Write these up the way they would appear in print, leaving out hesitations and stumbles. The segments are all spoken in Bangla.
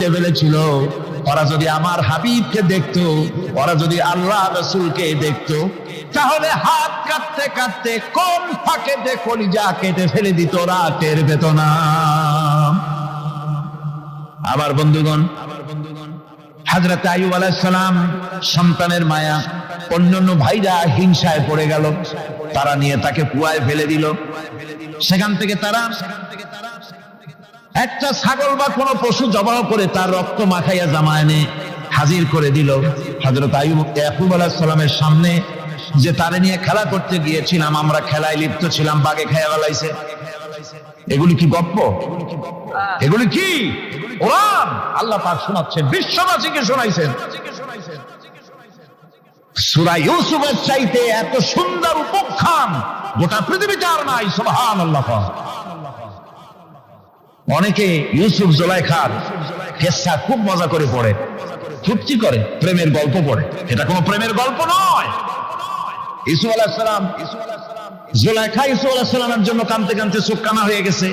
লেভেলে ছিল। ওরা যদি আমার হাবিবকে দেখতো, ওরা যদি আল্লাহ রাসূলকে দেখতো, তাহলে হাত কাটতে কাটতে কোন ফাঁকেতে কলিজা কেটে ফেলে দিত, ওরা টের পেত না। আবার বন্ধুগণ, হযরত আইয়ুব আলাইহিস সালাম সন্তানের মায়া, অন্যান্য ভাইরা হিংসায় পড়ে গেল, তারা নিয়ে তাকে কুয়ায় ফেলে দিল। সেখান থেকে তারা একটা ছাগল বা কোনো পশু জবাহ করে তার রক্ত মাখাইয়া জামায়ানে হাজির করে দিল। হযরত আইয়ুব ইয়াকুব আলাইহিস সালামের সামনে যে তারে নিয়ে খেলা করতে গিয়েছিলাম, আমরা খেলায় লিপ্ত ছিলাম, বাগে খেয়ে ফেলাইছে। এগুলি কি গপ্প? এগুলি কি কোরআন? আল্লাহ পাক শোনাচ্ছেন, বিশ্ববাসীকে শোনাইছেন। সূরা ইউসুফের চাইতে এত সুন্দর উপাখ্যান গোটা পৃথিবীতে আর নাই। সুবহানাল্লাহ। অনেকে ইউসুফ জুলাইখার কিসসা খুব মজা করে পড়ে, ফুর্তি করে, প্রেমের গল্প পড়ে। এটা কোনো প্রেমের গল্প নয়। ইউসুফ আলাইহিস সালাম, জুলাইখা ইউসুফ আলাইহিস সালামের জন্য কাঁদতে কাঁদতে চোখ কানা হয়ে গেছে।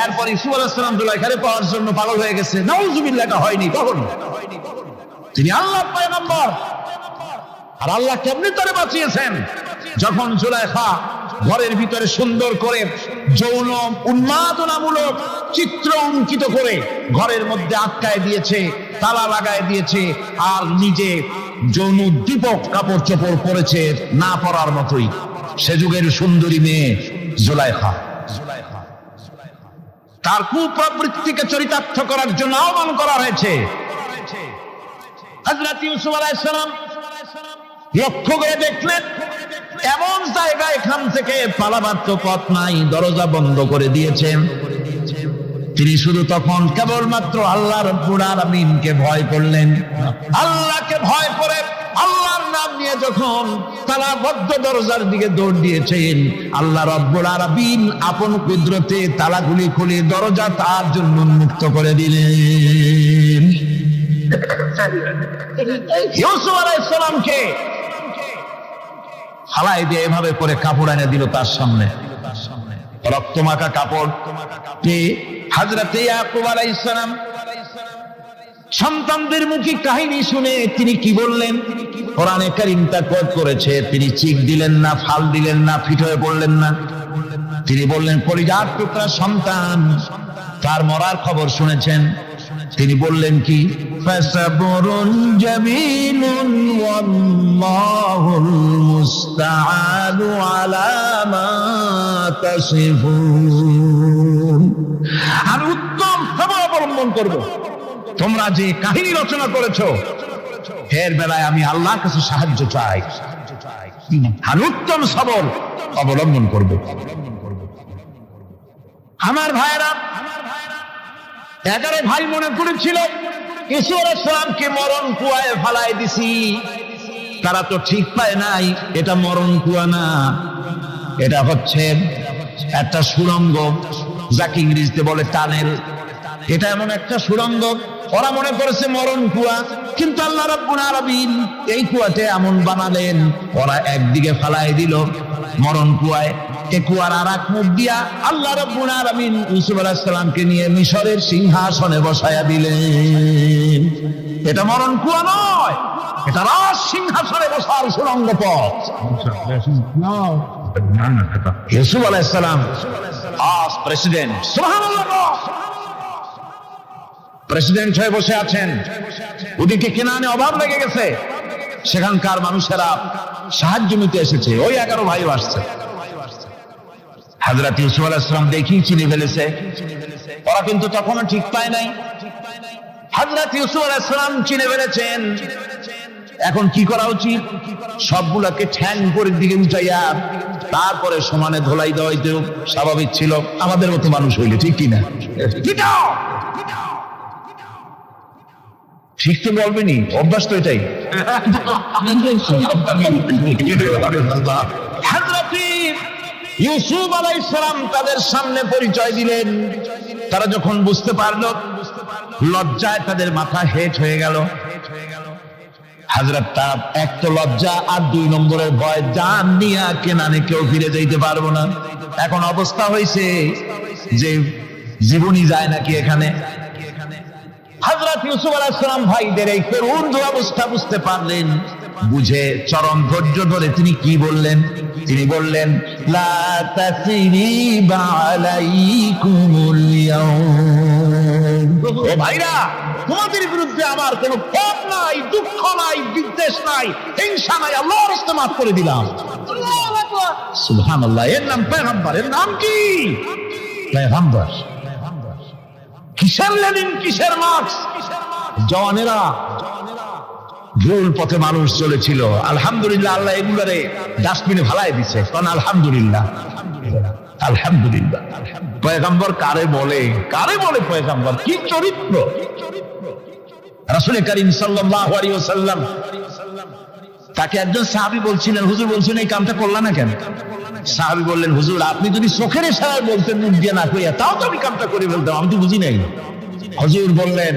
এরপর ইউসুফ আলাইহিস সালাম জুলাইখারে পাওয়ার জন্য পাগল হয়ে গেছে। নাউজুবিল্লাহ, এটা হয়নি কখনো। তিনি আল্লাহর পয়গম্বর, আর আল্লাহ কেমনি তারে বাঁচিয়েছেন। যখন জুলাইখা ঘরের ভিতরে সুন্দর করে যৌন উন্মাদনামূলক চিত্র অঙ্কিত করে ঘরের মধ্যে আটকায় দিয়েছে, তালা লাগায় দিয়েছে, আর নিজে যৌন উদ্দীপক কাপড় চোপড় পরেছে না পরার মতোই। সে যুগের সুন্দরী মেয়ে জুলাইখা, তার কুপ্রবৃত্তিকে চরিতার্থ করার জন্য আহ্বান করা হয়েছে। হযরত ইউসুফ আলাইহিস সালাম লক্ষ্য করে দেখলেন এমন জায়গা, এখান থেকে পালাবার তো পথ নাই, দরজা বন্ধ করে দিয়েছেন। তিনি শুধু তখন কেবলমাত্র আল্লাহ রাব্বুল আলামিনকে ভয় করলেন। আল্লাহকে ভয় করে আল্লাহর নাম নিয়ে যখন তালাবদ্ধ দরজার দিকে দৌড় দিয়েছেন, আল্লাহ রাব্বুল আলামিন আপন কুদরতে তালাগুলি খুলে দরজা তার জন্য উন্মুক্ত করে দিলেন। ইউসুফ আলাইহিস সালামকে ফালাই দিয়ে এভাবে করে কাপড় এনে দিল তার সামনে, রক্তমাখা কাপড়। হযরত ইয়াকুব আলাইহিস সালাম সন্তানদের মুখে কাহিনী শুনে তিনি কি বললেন? কোরআনে কারীম তা কোট করেছে। তিনি চিক দিলেন না, ফাল দিলেন না, ফিট হয়ে পড়লেন না। তিনি বললেন, কলিজার টুকরা সন্তান, তার মরার খবর শুনেছেন। তিনি বললেন কি? ফাসাবরুন জামিলুন ওয়াল্লাহুল মুস্তাআনু আলা মা তাসিফুন। আর উত্তম সবর অবলম্বন করব। তোমরা যে কাহিনী রচনা করেছো, এর বেলায় আমি আল্লাহর কাছে সাহায্য চাই। আর উত্তম সবর অবলম্বন করব। আমার ভাইরা, 11 ভাই মনে করেছিল ইউসুফ আলাইহিস সালামকে মরণ কুয়ায় ফালায় দিছি। তারা তো ঠিক পায় নাই, এটা মরণ কুয়া না, এটা হচ্ছে একটা সুড়ঙ্গ, যাকে ইংরেজিতে বলে টানেল। এটা এমন একটা সুড়ঙ্গ, ওরা মনে করেছে মরণ কুয়া, কিন্তু আল্লাহ রাব্বুল আলামিন এই কুয়াতে এমন বানালেন, ওরা একদিকে ফালায় দিল মরণ কুয়ায়। এই কুয়ার আর এক মুখ দিয়া আল্লাহ রাব্বুল আলামিন ইউসুফ আলাইহিস সালামকে নিয়ে মিশরের সিংহাসনে বসায়া দিলেন। এটা মরণ কুয়া নয়, এটা রাজ সিংহাসনে বসার সুড়ঙ্গ পথ। ইউসুফ আলাইহিস সালাম আজ প্রেসিডেন্ট, সুবহানাল্লাহ, প্রেসিডেন্ট হয়ে বসে আছেন। ওদিকে কেনানে অভাব লেগে গেছে, সেখানকার মানুষেরা সাহায্য নিতে এসেছে। ওই 11 ভাই আসছে। হযরত ইউসুফ আলাইহিস সালাম দেখেই চিনে ফেলেছে। ওরা কিন্তু তখনও ঠিক পায় নাই। হযরত ইউসুফ আলাইহিস সালাম চিনে ফেলেছেন। এখন কি করা উচিত? সবগুলোকে ঠ্যাং উপরের দিকে উঠাইয়া তারপরে সমানে ধোলাই দেওয়াই তো স্বাভাবিক ছিল, আমাদের মতো মানুষ হইলে, ঠিক কিনা? ঠিক তো বলবেনি, অভ্যাস তো এটাই। হযরত ইউসুফ আলাইহিস সালাম তাদের সামনে পরিচয় দিলেন। তারা যখন বুঝতে পারল, লজ্জায় তাদের মাথা হেট হয়ে গেল। হযরত তার এক তো লজ্জা, আর 2 নম্বরের ভয়, জান নিয়া কেনানে কেউ ফিরে যাইতে পারবো না। এখন অবস্থা হয়েছে যে জীবনই যায় নাকি এখানে। হযরত ইউসুফ আলাইহিস সালাম ভাইদের এই করুণ অবস্থা বুঝতে পারলেন, বুঝে চরম ধৈর্য ধরে তিনি কি বললেন? তিনি বললেন, লা তাসরিবা আলাইকুমুল ইয়াউম। ও ভাইরা, তোমাদের বিরুদ্ধে আমার কোনো পাপ নাই, দুঃখ নাই, বিদ্বেষ নাই, হিংসা নাই, আল্লাহর রাস্তায় মাফ করে দিলাম। আল্লাহু আকবার, সুবহানাল্লাহ। এর নাম পয়গম্বর। এর নাম কি? পয়গম্বর। কিসের লেনিন, কিসের মার্কস? জওয়ানেরা, ভুল পথে মানুষ চলেছিল, আলহামদুলিল্লাহ আল্লাহ এগুলারে ডাস্টবিনে ফালাই দিছে। কারণ আলহামদুলিল্লাহ, আলহামদুলিল্লাহ। পয়গম্বর কারে বলে? কারে বলে পয়গম্বর? কি চরিত্র! রাসূল করিম সাল্লাল্লাহু আলাইহি ওয়াসাল্লাম তাকে একজন সাহাবী বলছিলেন, হুজুর বলছেন এই কামটা করলা না কেন? সাহাবী বললেন, হুজুর আপনি যদি চোখের ইশারায় বলতেন মুখ দিয়ে না কইয়া, তাও তো আমি কামটা করে ফেলতাম, আমি তো বুঝি নাই। হুজুর বললেন,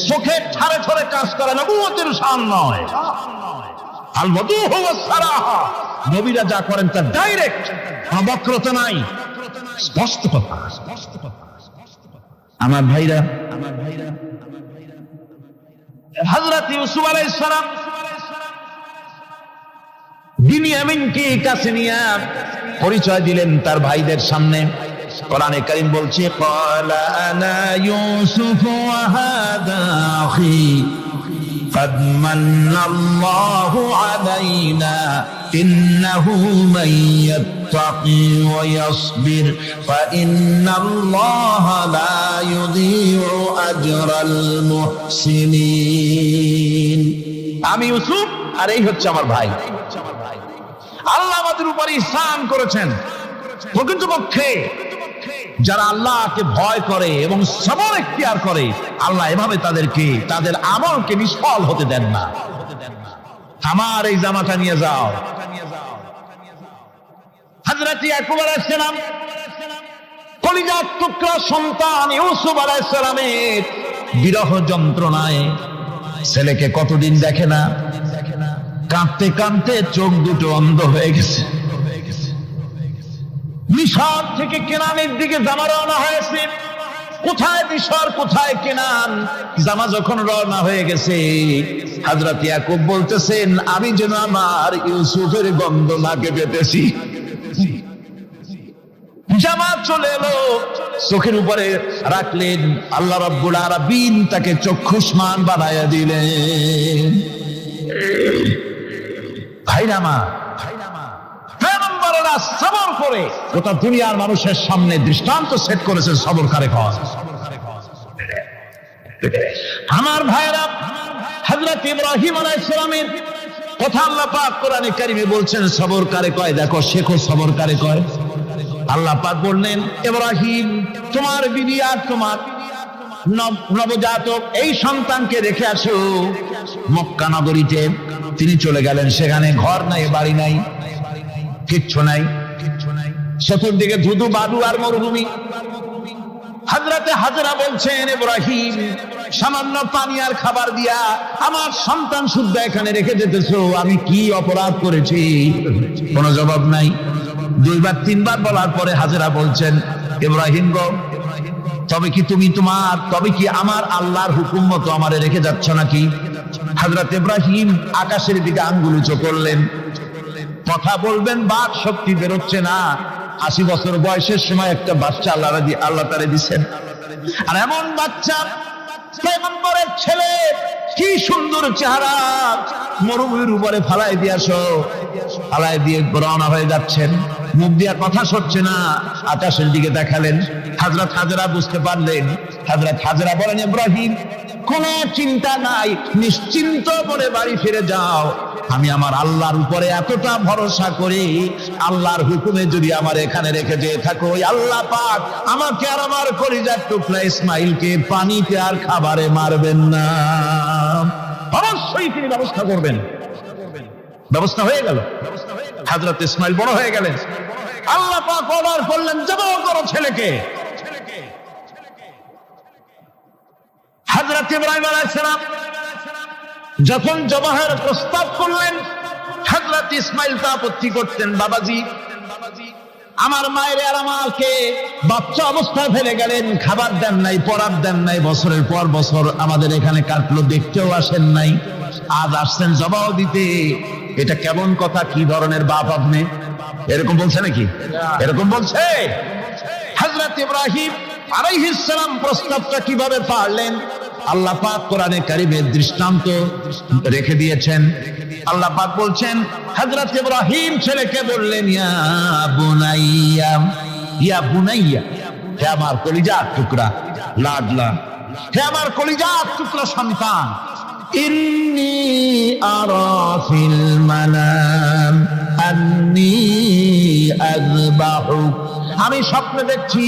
চোখের ঠারে ঠারে কাজ করা নবুয়তের শান নয়। আল ওয়াদুহু ওয়াস সারাহা, নবীরা যা করেন তা ডাইরেক্ট, কোনো বক্রতা নাই, স্পষ্ট কথা। আমার ভাইরা, হযরত ইউসুফ আলাইহিস সালাম বিনিয়ামিনকে কাছে নিয়ে পরিচয় দিলেন তার ভাইদের সামনে। কোরআনে কারীম বলছে, ক্বালা আনা ইউসুফ ওয়া হাদা আখি قد من الله علينا إنه من يتقي ويصبر فإن الله لا يضيع أجر المحسنين। আমি ইউসুফ আর এই হচ্ছে আমার ভাই। আল্লাহ আমাদের উপর ইহসান করেছেন। প্রকৃতপক্ষে যারা আল্লাহকে ভয় করে এবং সবর ইখতিয়ার করে, আল্লাহ এভাবে তাদেরকে তাদের আমলকে নিষ্ফল হতে দেন না। আমার এই জামাটা নিয়ে যাও। হযরত ইয়াকুব আলাইহিস সালাম কলিজার টুকরা সন্তান ইউসুফ আলাইহিস সালামের বিরহ যন্ত্রণায় ছেলেকে কতদিন দেখে না, কাঁদতে কাঁদতে চোখ দুটো অন্ধ হয়ে গেছে। মিশর থেকে কেনানের দিকে জামা রওনা হয়েছে। কোথায় মিশর, কোথায় কেনান? জামা যখন রওনা হয়ে গেছে, হযরত ইয়াকুব বলতেছেন, আমি যেন আমার ইউসুফের গন্ধ নাকে পেতেছি। জামা চলে এলো, চোখের উপরে রাখলেন, আল্লাহ রাব্বুল আলামিন তাকে চক্ষুষ্মান বানায়া দিলেন। ভাইরা আমার, সবর করে গোটা দুনিয়ার মানুষের সামনে দৃষ্টান্ত সেট করেছেন সবরকারে কয়। আমার ভাইরা, হযরত ইব্রাহিম আলাইহিস সালামের কথা আল্লাহ পাক কোরআনে কারিমে বলছেন সবরকারে কয়। দেখো, শেখো সবরকারে কয়। আল্লাহ পাক বললেন, ইব্রাহিম তোমার বিবি আর তোমার নবজাতক এই সন্তানকে রেখে আসো মক্কা নগরীতে। তিনি চলে গেলেন, সেখানে ঘর নাই, বাড়ি নাই, কিচ্ছু নাই, চতুর্দিকে ধুধু বালু আর মরুভূমি। হযরতে হাজরা বলছেন, ইব্রাহিম সামান্য পানি আর খাবার দিয়া আমার সন্তান শুদ্ধ এখানে রেখে যেতেছো, আমি কি অপরাধ করেছি? কোনো জবাব নাই। দুইবার তিনবার বলার পরে হাজরা বলছেন, ইব্রাহিম গো, তবে কি আমার আল্লাহর হুকুম মতো আমারে রেখে যাচ্ছ নাকি? হযরত ইব্রাহিম আকাশের দিকে আঙ্গুল উঁচু করলেন। কথা বলবেন, বাক শক্তি বেরোচ্ছে না। 80 বছর বয়সের সময় একটা বাচ্চা আল্লাহ তারে দিচ্ছেন। আর এমন বাচ্চা, পয়গম্বরের ছেলে, কি সুন্দর চেহারা, মরুভূমির উপরে ফালাই দিয়ে রওনা হয়ে যাচ্ছেন। মুখ দিয়া কথা সরছে না, আকাশের দিকে দেখালেন। হযরত হাজরা বুঝতে পারলেন। হযরত হাজরা বলেন, ইব্রাহিম কোনো চিন্তা নাই, নিশ্চিন্ত মনে বাড়ি ফিরে যাও। আমি আমার আল্লাহর উপরে এতটা ভরসা করি, আল্লাহর হুকুমে যদি আমার এখানে রেখে যেয়ে থাকো, আল্লাহ পাক আমাকে আর আমার কলিজার টুকরা ইসমাইলকে পানিতে আর খাবারে মারবেন না, অবশ্যই তিনি ব্যবস্থা করবেন। ব্যবস্থা হয়ে গেল। হযরত ইসমাইল বড় হয়ে গেলেন। আল্লাহ পাক অর্ডার করলেন, জবাহ করো ছেলেকে। হযরত ইব্রাহিম আলাইহিস সালাম যখন জবাহের প্রস্তাব করলেন, হযরত ইসমাইল তা আপত্তি করতেন। বাবাজি, আমার মায়ের আর আমাকে বাচ্চা অবস্থায় ফেলে গেলেন, খাবার দেন নাই, পড়ার দেন নাই, বছরের পর বছর আমাদের এখানে কাটলো, দেখতেও আসেন নাই, আজ আসছেন জবাব দিতে। এটা কেমন কথা? কি ধরনের বাপ আপনি? এরকম বলছে নাকি? এরকম বলছে? হযরত ইব্রাহিম আলাইহিস সালাম প্রস্তাবটা কিভাবে পারলেন? আল্লাহ পাক কোরআনে কারীমের দৃষ্টান্ত রেখে দিয়েছেন। আল্লাহ পাক বলছেন, হযরত ইব্রাহিম ছেলেকে বললেন, ইয়া বুনাইয়া, ইয়া বুনাইয়া, হে আমার কলিজার টুকরা, লাডলা, হে আমার কলিজার টুকরা সন্তান, ইন্নী আরা ফিল মানাম আন্নী আযবাহুক, আমি স্বপ্নে দেখছি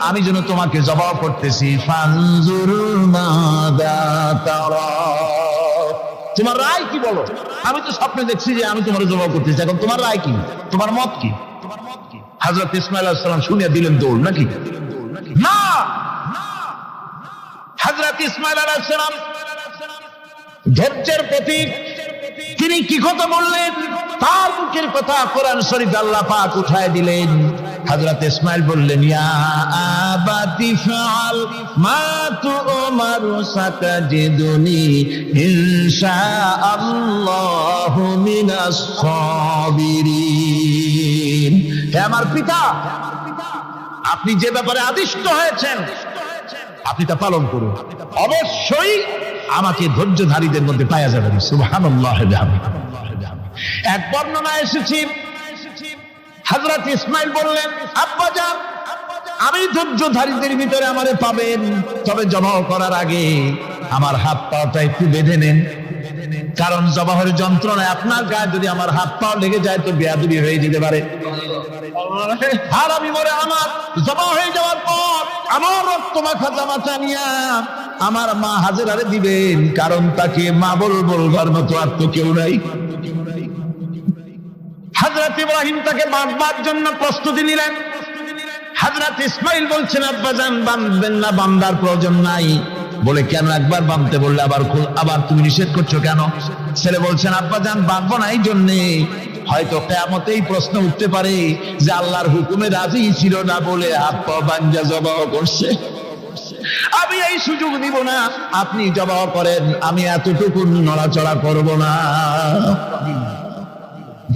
আমি যেন তোমাকে জবাব করতেছি। ফানজুর মাযা তারা, তোমার রায় কি বলো? আমি তো স্বপ্নে দেখছি যে আমি তোমার জবাব করতেছি, এখন তোমার রায় কি? তোমার মত কি? হযরত ইসমাঈল আলাইহিস সালাম শুনিয়া দিলেন দৌড়, নাকি? না, হযরত ইসমাঈল আলাইহিস সালাম ধৈর্যের প্রতীক, তিনি কি কথা বললেন? তার মুখের কথা কোরআন শরীফে আল্লাহ পাক উঠায় দিলেন। হযরত ইসমাঈল বললেন, ইয়া আবাতি ফাআল মা তু'মারু সাতাজিদুনি ইনশাআল্লাহু মিনাস সাবিরিন, হে আমার পিতা, আপনি যে ব্যাপারে আদিষ্ট হয়েছেন আপনি তা পালন করুন, অবশ্যই আমাকে ধৈর্যধারীদের মধ্যে পাওয়া যাবে। সুবহানাল্লাহ। এক বর্ণনা এসেছে, হযরত ইসমাঈল বললেন, আব্বাজান, আমি ধৈর্যধারীদের ভিতরে আমারে পাবেন, তবে জবাহ করার আগে আমার হাত পাটা একটু বেঁধে নেন, কারণ জবাহের যন্ত্রণায় আপনার গায়ে যদি আমার হাত পা লেগে যায় তো বেয়াদবি হয়ে যেতে পারে। আর আমি মরে আমার জবাহ হয়ে যাওয়ার পর আমার রক্ত মাখা জামা টানিয়া আমার মা হাজেরারে দিবেন, কারণ তাকে মা বলবার মতো আর তো কেউ নাই। হযরত ইব্রাহিম তাকে বাঁধবার জন্য প্রস্তুতি নিলেন। হযরত ইসমাঈল বলছেন, আব্বাজান, বাঁধবেন না, বাঁধার প্রয়োজন নাই। বলে, কেন? একবার বাঁধতে বললে আবার তুমি নিষেধ করছো কেন? ছেলে বলছেন, আব্বাজান, বাঁধবো না এই জন্যে, হয়তো কিয়ামতেই প্রশ্ন উঠতে পারে যে আল্লাহর হুকুমে রাজি ছিল না বলে হাত পা বাঁধা জবাহ করছে। আমি এই সুযোগ দিব না, আপনি জবাহ করেন, আমি এতটুকু নড়াচড়া করব না।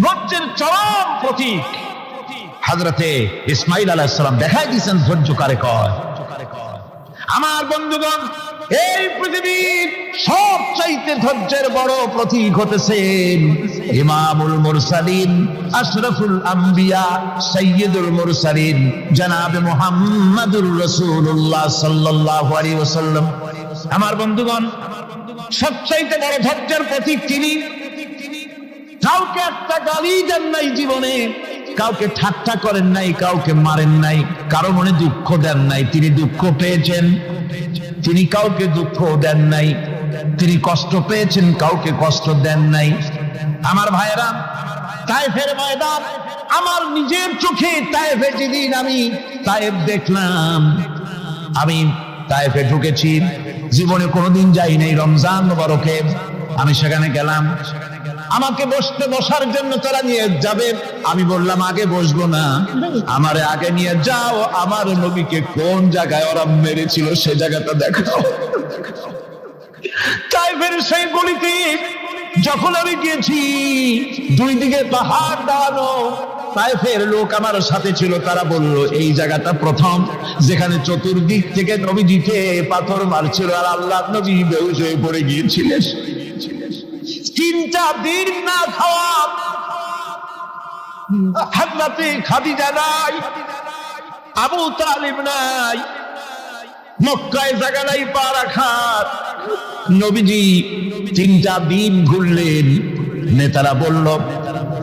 ধৈর্যের চরম প্রতীক হযরতে ইসমাঈল আলাইহিস সালাম দেখাই দিয়েছেন ধৈর্য কারে কয়। আমার বন্ধুগণ, এই পৃথিবীর সবচাইতে ধৈর্যের বড় প্রতীক হতেছেন ইমামুল মুরসালিন, আশরাফুল আম্বিয়া, সাইয়্যিদুল মুরসালিন, জনাবে মুহাম্মাদুর রাসূলুল্লাহ সাল্লাল্লাহু আলাইহি ওয়াসাল্লাম। আমার বন্ধুগণ, সবচাইতে বড় ধৈর্যের প্রতীক তিনি। কাউকে একটা গালি দেন নাই জীবনে, কাউকে ঠাট্টা করেন নাই, কাউকে মারেন নাই, কারো মনে দুঃখ দেন নাই। তিনি দুঃখ পেয়েছেন, তিনি কাউকে দুঃখ দেন নাই। তিনি কষ্ট পেয়েছেন, কাউকে কষ্ট দেন নাই। আমার ভাইয়েরা, তায়েফের ময়দান, আমার নিজের চোখে তায়েফে যেদিন আমি তায়েফ দেখলাম, আমি তায়েফে ঢুকেছি, জীবনে কোনোদিন যাই নাই। রমজান মুবারকে আমি সেখানে গেলাম, আমাকে বসার জন্য তারা নিয়ে যাবে। আমি বললাম, আগে বসবো না, আমারে আগে নিয়ে যাও, আমার নবীকে কোন জায়গায় ওরা মেরেছিল সে জায়গাটা দেখাও। তায়েফের সেই গলিতে যখন আমি গিয়েছি, দুই দিকে পাহাড় দাঁড়ানো, তায়েফের লোক আমার সাথে ছিল, তারা বলল, এই জায়গাটা প্রথম যেখানে চতুর্দিক থেকে নবীজিকে পাথর মারছিল আর আল্লাহর নবী বেহুশ হয়ে পড়ে গিয়েছিলেন। 3টা দিন না খাওয়া, হযরতে খাদিজা নাই, আবু তালিব নাই, মক্কায় জায়গা নাই পা রাখার। নবীজি 3টা দিন ঘুরলেন। নেতারা বলল,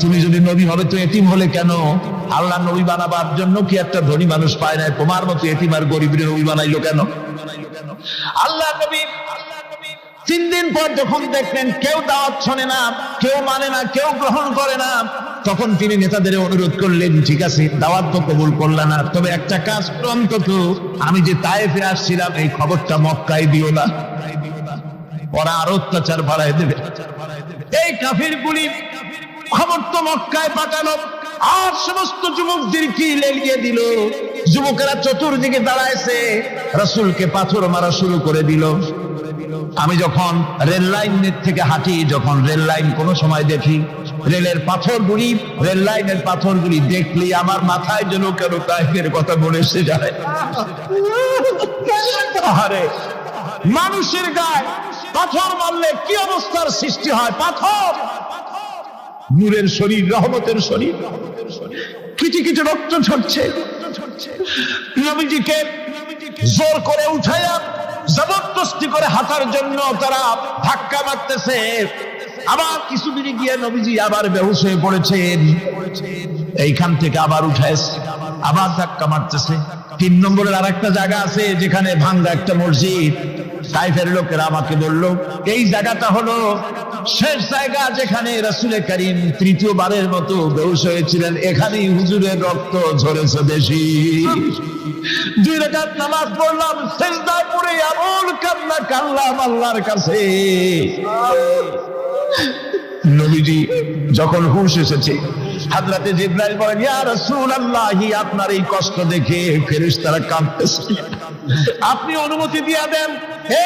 তুমি যদি নবী হবে তো এতিম হলে কেন? আল্লাহ নবী বানাবার জন্য কি একটা ধনী মানুষ পায় না? তোমার মতো এতিম আর গরিবের নবী বানাইলো কেন? আল্লাহ নবী 3 দিন পর যখন দেখলেন কেউ দাওয়াত শোনে না, কেউ মানে না, কেউ গ্রহণ করে না, তখন তিনি নেতাদের অনুরোধ করলেন, ঠিক আছে, দাওয়াত তো কবুল করলে না, তবে একটা কাজ করো, অন্তত আমি যে তায়েফে আসছিলাম এই খবরটা মক্কায় দিও না, ওরা আরো অত্যাচার বাড়ায় দেবে। এই কাফিরগুলি খবর তো মক্কায় পাঠালো, আর সমস্ত যুবকদেরকে লেলিয়ে দিল। যুবকেরা চতুর্দিকে দাঁড়াইছে, রাসূলকে পাথর মারা শুরু করে দিল। আমি যখন রেল লাইনের থেকে হাঁটি, যখন রেল লাইন কোনো সময় দেখি, রেলের পাথরগুলি, রেল লাইনের পাথরগুলি দেখলে আমার মাথায় যেন কেন তাইফের কথা মনে এসে যায়। আরে মানুষের গায়ে পাথর মারলে কি অবস্থার সৃষ্টি হয়? পাথর নূরের শরীর, রহমতের শরীর, কিচি কিচি রক্ত ঝরছে। নবীজিকে জোর করে উঠাইয়া জবরদস্তি করে হাঁটার জন্য তারা ধাক্কা মারতেছে। আবার কিছুদিন গিয়ে নবীজি আবার বেহুশ হয়ে পড়েছেন। এইখান থেকে আবার উঠাইছে, আবার ধাক্কা মারতেছে। 3 নম্বরের আর একটা জায়গা আছে যেখানে ভাঙ্গা একটা মসজিদ। তাইফের লোকেরা আমাকে বলল এই জায়গাটা হলো শেষ জায়গা যেখানে রাসূল করিম তৃতীয়বারের মতো বেহুশ হয়েছিলেন। এখানেই হুজুরের রক্ত ঝরেছে বেশি। 2 রাকাত নামাজ পড়লাম, সিজদায় পড়ে এমন কান্না কাঁদলাম আল্লাহর কাছে। নবীজি যখন হুঁশ এসেছে, হযরতে জিবরাইল বলেন, ইয়া রাসূলুল্লাহ, আপনার এই কষ্ট দেখে ফেরেশতারা কাঁদতেছে, আপনি অনুমতি দিয়ে দেন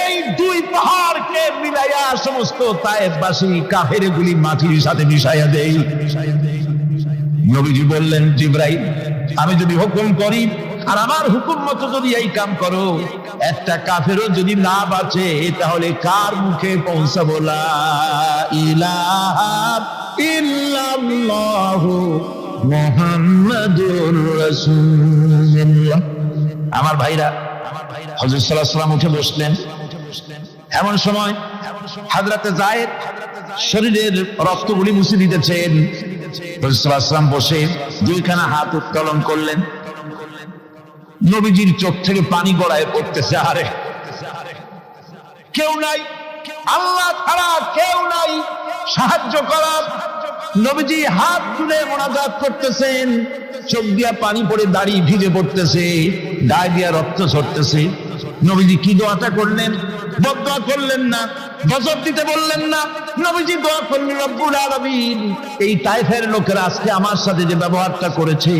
এই 2 পাহাড়কে মিলাইয়া সমস্ত তায়েফবাসী কাফেরগুলি মাটির সাথে মিশাইয়া দেই। নবীজি বললেন, জিবরাইল, আমি যদি হুকুম করি আর আমার হুকুম মতো যদি এই কাম করো, একটা কাফেরও যদি না বাঁচে তাহলে কার মুখে পৌঁছাবো লা ইলাহা ইল্লাল্লাহু মুহাম্মাদুর রাসূলুল্লাহ। আমার ভাইরা, হযরত সাল্লাল্লাহু আলাইহি ওয়াসাল্লাম উঠে বসলেন। এমন সময় হযরতে যায়েদ শরীরের রক্তগুলি মুছে দিতেছেন। হযরত সাল্লাল্লাহু আলাইহি ওয়াসাল্লাম বসে 2খানা হাত উত্তোলন করলেন। নবীজির চোখ থেকে পানি গড়ায় পড়তেছে। আরে কেউ নাই, আল্লাহ ছাড়া কেউ নাই সাহায্য করার। নবীজি হাত তুলে মোনাজাত করতেছেন, চোখ দিয়া পানি পড়ে দাড়ি ভিজে পড়তেছে, গায়ে দিয়া রক্ত ঝরতেছে। নবীজি কি দোয়াটা করলেন? বদদোয়া করলেন না, গজব দিতে বললেন না। নবীজি দোয়া করলেন, রব্বুল আলামিন, এই তায়েফের লোকেরা আজকে আমার সাথে যে ব্যবহারটা করেছে,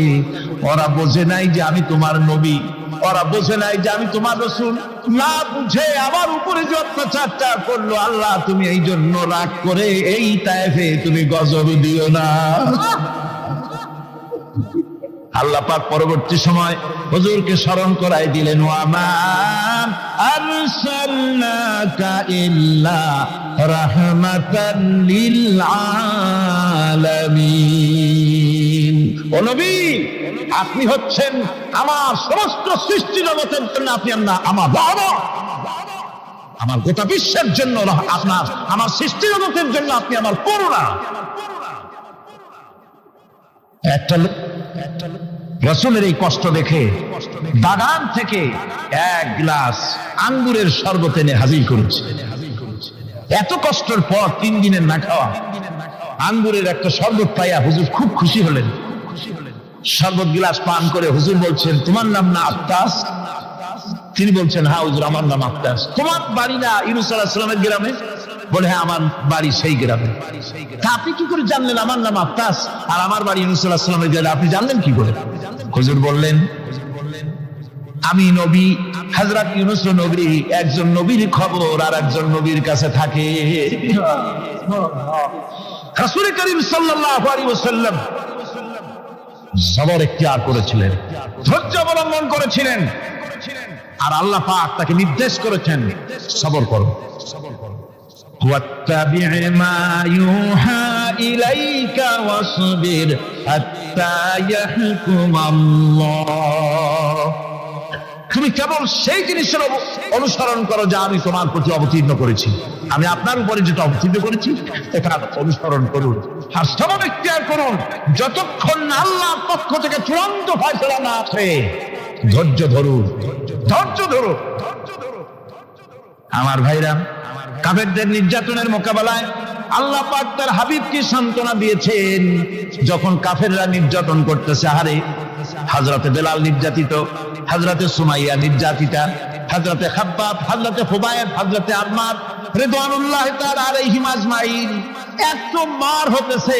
ওরা বোঝে নাই যে আমি তোমার নবী, ওরা বোঝে নাই যে আমি তোমার রাসূল। না বুঝে আমার উপরে যে অত্যাচারটা করলো, আল্লাহ তুমি এই জন্য রাগ করে এই তায়েফে তুমি গজব দিও না। আল্লাহ পাক পরবর্তী সময় হুজুরকে স্মরণ করাই দিলেন, ওয়ামা আরসালনাকা ইল্লা রাহমাতাল লিল আলামিন। ও নবী, আপনি হচ্ছেন আমার সমস্ত সৃষ্টি জগতের জন্য, আপনি আমার বাবা, আমার গোটা বিশ্বের জন্য আপনার, আমার সৃষ্টি জগতের জন্য আপনি আমার করুণা। একটা রাসূলের এই কষ্ট দেখে বাগান থেকে 1 গ্লাস আঙ্গুরের শরবত এনে হাজির করেছে। এত কষ্টের পর 3 দিনের না খাওয়া আঙ্গুরের একটা শরবত পাইয়া হুজুর খুব খুশি হলেন। শরবত গ্লাস পান করে হুজুর বলছেন, তোমার নাম না আত্তাস? তিনি বলছেন, হ্যাঁ হুজুর, আমার নাম আত্তাস। তোমার বাড়ি না ইউনূস আলাইহিস সালামের গ্রামে? বলে, হ্যাঁ আমার বাড়ি সেই গ্রামে। তা আপনি কি করে জানলেন আমার নাম আত্তাস আর আমার বাড়ি ইউনূস আলাইহিস সালামের গ্রামে? আপনি জানলেন কি করে? হুজুর বললেন, আমি নবী, হযরত ইউনূস নবী, একজন নবীর খবর আর একজন নবীর কাছে থাকে। রাসূল করিম সাল্লাল্লাহু আলাইহি ওয়াসাল্লাম সবর ইখতিয়ার করেছিলেন, ধৈর্য অবলম্বন করেছিলেন, আর আল্লাহ পাক তাকে নির্দেশ করেছেন, সবর করো। واتبع ما يوحى إليك واصبر حتى يحكم الله। তুমি কেবল সেই জিনিসের অনুসরণ করো যা আমি তোমার প্রতি অবতীর্ণ করেছি। আমি আপনার উপরে যেটা অবতীর্ণ করেছি এটা অনুসরণ করুন, আর সবর ইখতিয়ার করুন যতক্ষণ না আল্লাহর পক্ষ থেকে চূড়ান্ত ফয়সালা না আসে। ধৈর্য ধরুন, ধৈর্য ধরুন। আমার ভাইরা, কাফেরদের নির্যাতনের মোকাবেলায় আল্লাহ পাক তার হাবিবকে সান্ত্বনা দিয়েছেন। যখন কাফেররা নির্যাতন করতেছে, আরে হযরতে বেলাল নির্যাতিত, হযরতে সুমাইয়া নির্যাতিতা, হযরতে খাব্বাব, হযরতে খুবাইব, হযরতে আম্মার রিদওয়ানুল্লাহি তাআলা আলাইহিম আজমাইন, এত মার হতেছে।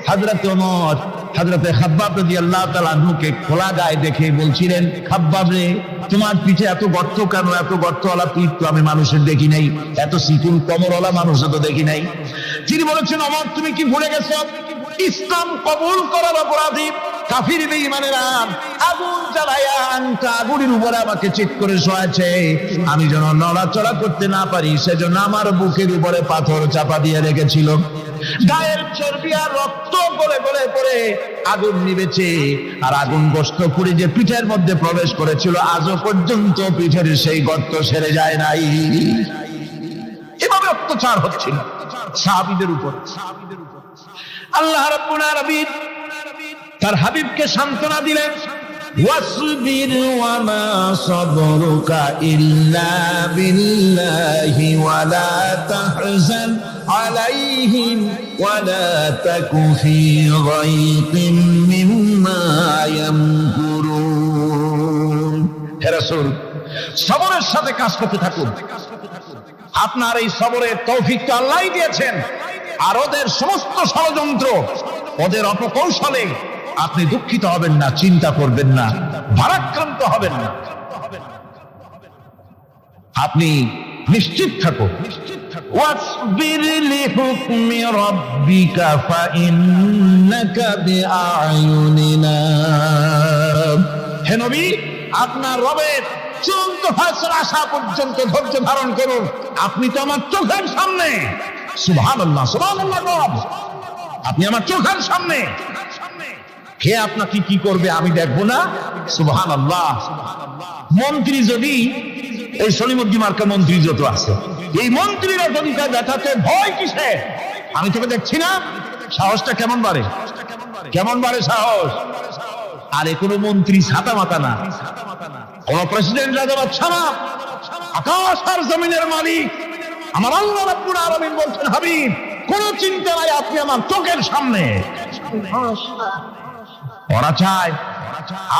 হযরতে ওমর হযরতে খাব্বাব রাদিয়াল্লাহু তাআলা আনহুকে খোলা গায়ে দেখে বলছিলেন, খাব্বাব রে, তোমার পিঠে এত গর্ত কেন? এত গর্তওয়ালা পিঠ তো আমি মানুষের দেখি নাই, এত চিকুন কোমরওয়ালা মানুষও তো দেখি নাই। তিনি বলেছেন, ওমর তুমি কি ভুলে গেছো? ইসলাম কবুল করার অপরাধী কাফির বেঈমানেরা আগুন জ্বালায়া আগুনের উপরে আমাকে চিৎ করে শোয়াছে। আমি যেন নড়াচড়া করতে না পারি সেজন্য আমার বুকের উপরে পাথর চাপা দিয়ে রেখেছিল। গায়ের চর্বি আর রক্ত গলে গলে পড়ে আগুন নিবেছে, আর আগুন গোস্ত পুড়ে যে পিঠের মধ্যে প্রবেশ করেছিল আজও পর্যন্ত পিঠের সেই গর্ত সেরে যায় নাই। এভাবে অত্যাচার হচ্ছিল সাহাবীদের উপর। আল্লাহ রাব্বুল আলামিন তার হাবিবকে সান্ত্বনা দিলেন, ওয়াসবির ওয়া মা সাবরুকা ইল্লা বিল্লাহি ওয়া লা তাহজান আলাইহিম ওয়া লা তাকু ফি গায়তিন মিম্মা ইয়ামকুরুন। হে রাসূল, সবরের সাথে কাজ করতে থাকুন। আপনার এই সবরের তৌফিক তো আল্লাহই দিয়েছেন, আর ওদের সমস্ত ষড়যন্ত্র, ওদের অপকৌশলে আপনি দুঃখিত হবেন না, চিন্তা করবেন না, ভারাক্রান্ত হবেন না। আপনি নিশ্চিত থাকুন। ওয়াসবির লিহুকমি রাব্বিকা ফাইন্নাকা বিআয়ুনিনা। হে নবী, আপনার রবের চূড়ান্ত ফয়সালা আসা পর্যন্ত ধৈর্য ধারণ করুন। আপনি তো আমার চোখের সামনে। সুবহানাল্লাহ, সুবহানাল্লাহ। আপনি আমার চোখের সামনে। কে আপনাকে কি করবে আমি দেখবো না? সুবহানাল্লাহ। মন্ত্রী যদি, এই সলিমুদ্দিন মার্কা মন্ত্রী যত আছে, এই মন্ত্রীরা যদি দেখাতে ভয় কিসে? আমি তোকে দেখছি না? সাহসটা কেমন বাড়ে, কেমন বাড়ে সাহস। আরে কোন মন্ত্রী ছাতা মাতা না, কোন প্রেসিডেন্ট রাজা বাদশা না, আকাশ আর জমিনের মালিক আমার আল্লাহ রাব্বুল আলামিন বলছেন, হাবিব কোন চিন্তা নাই, আপনি আমার চোখের সামনে। ওরা চায়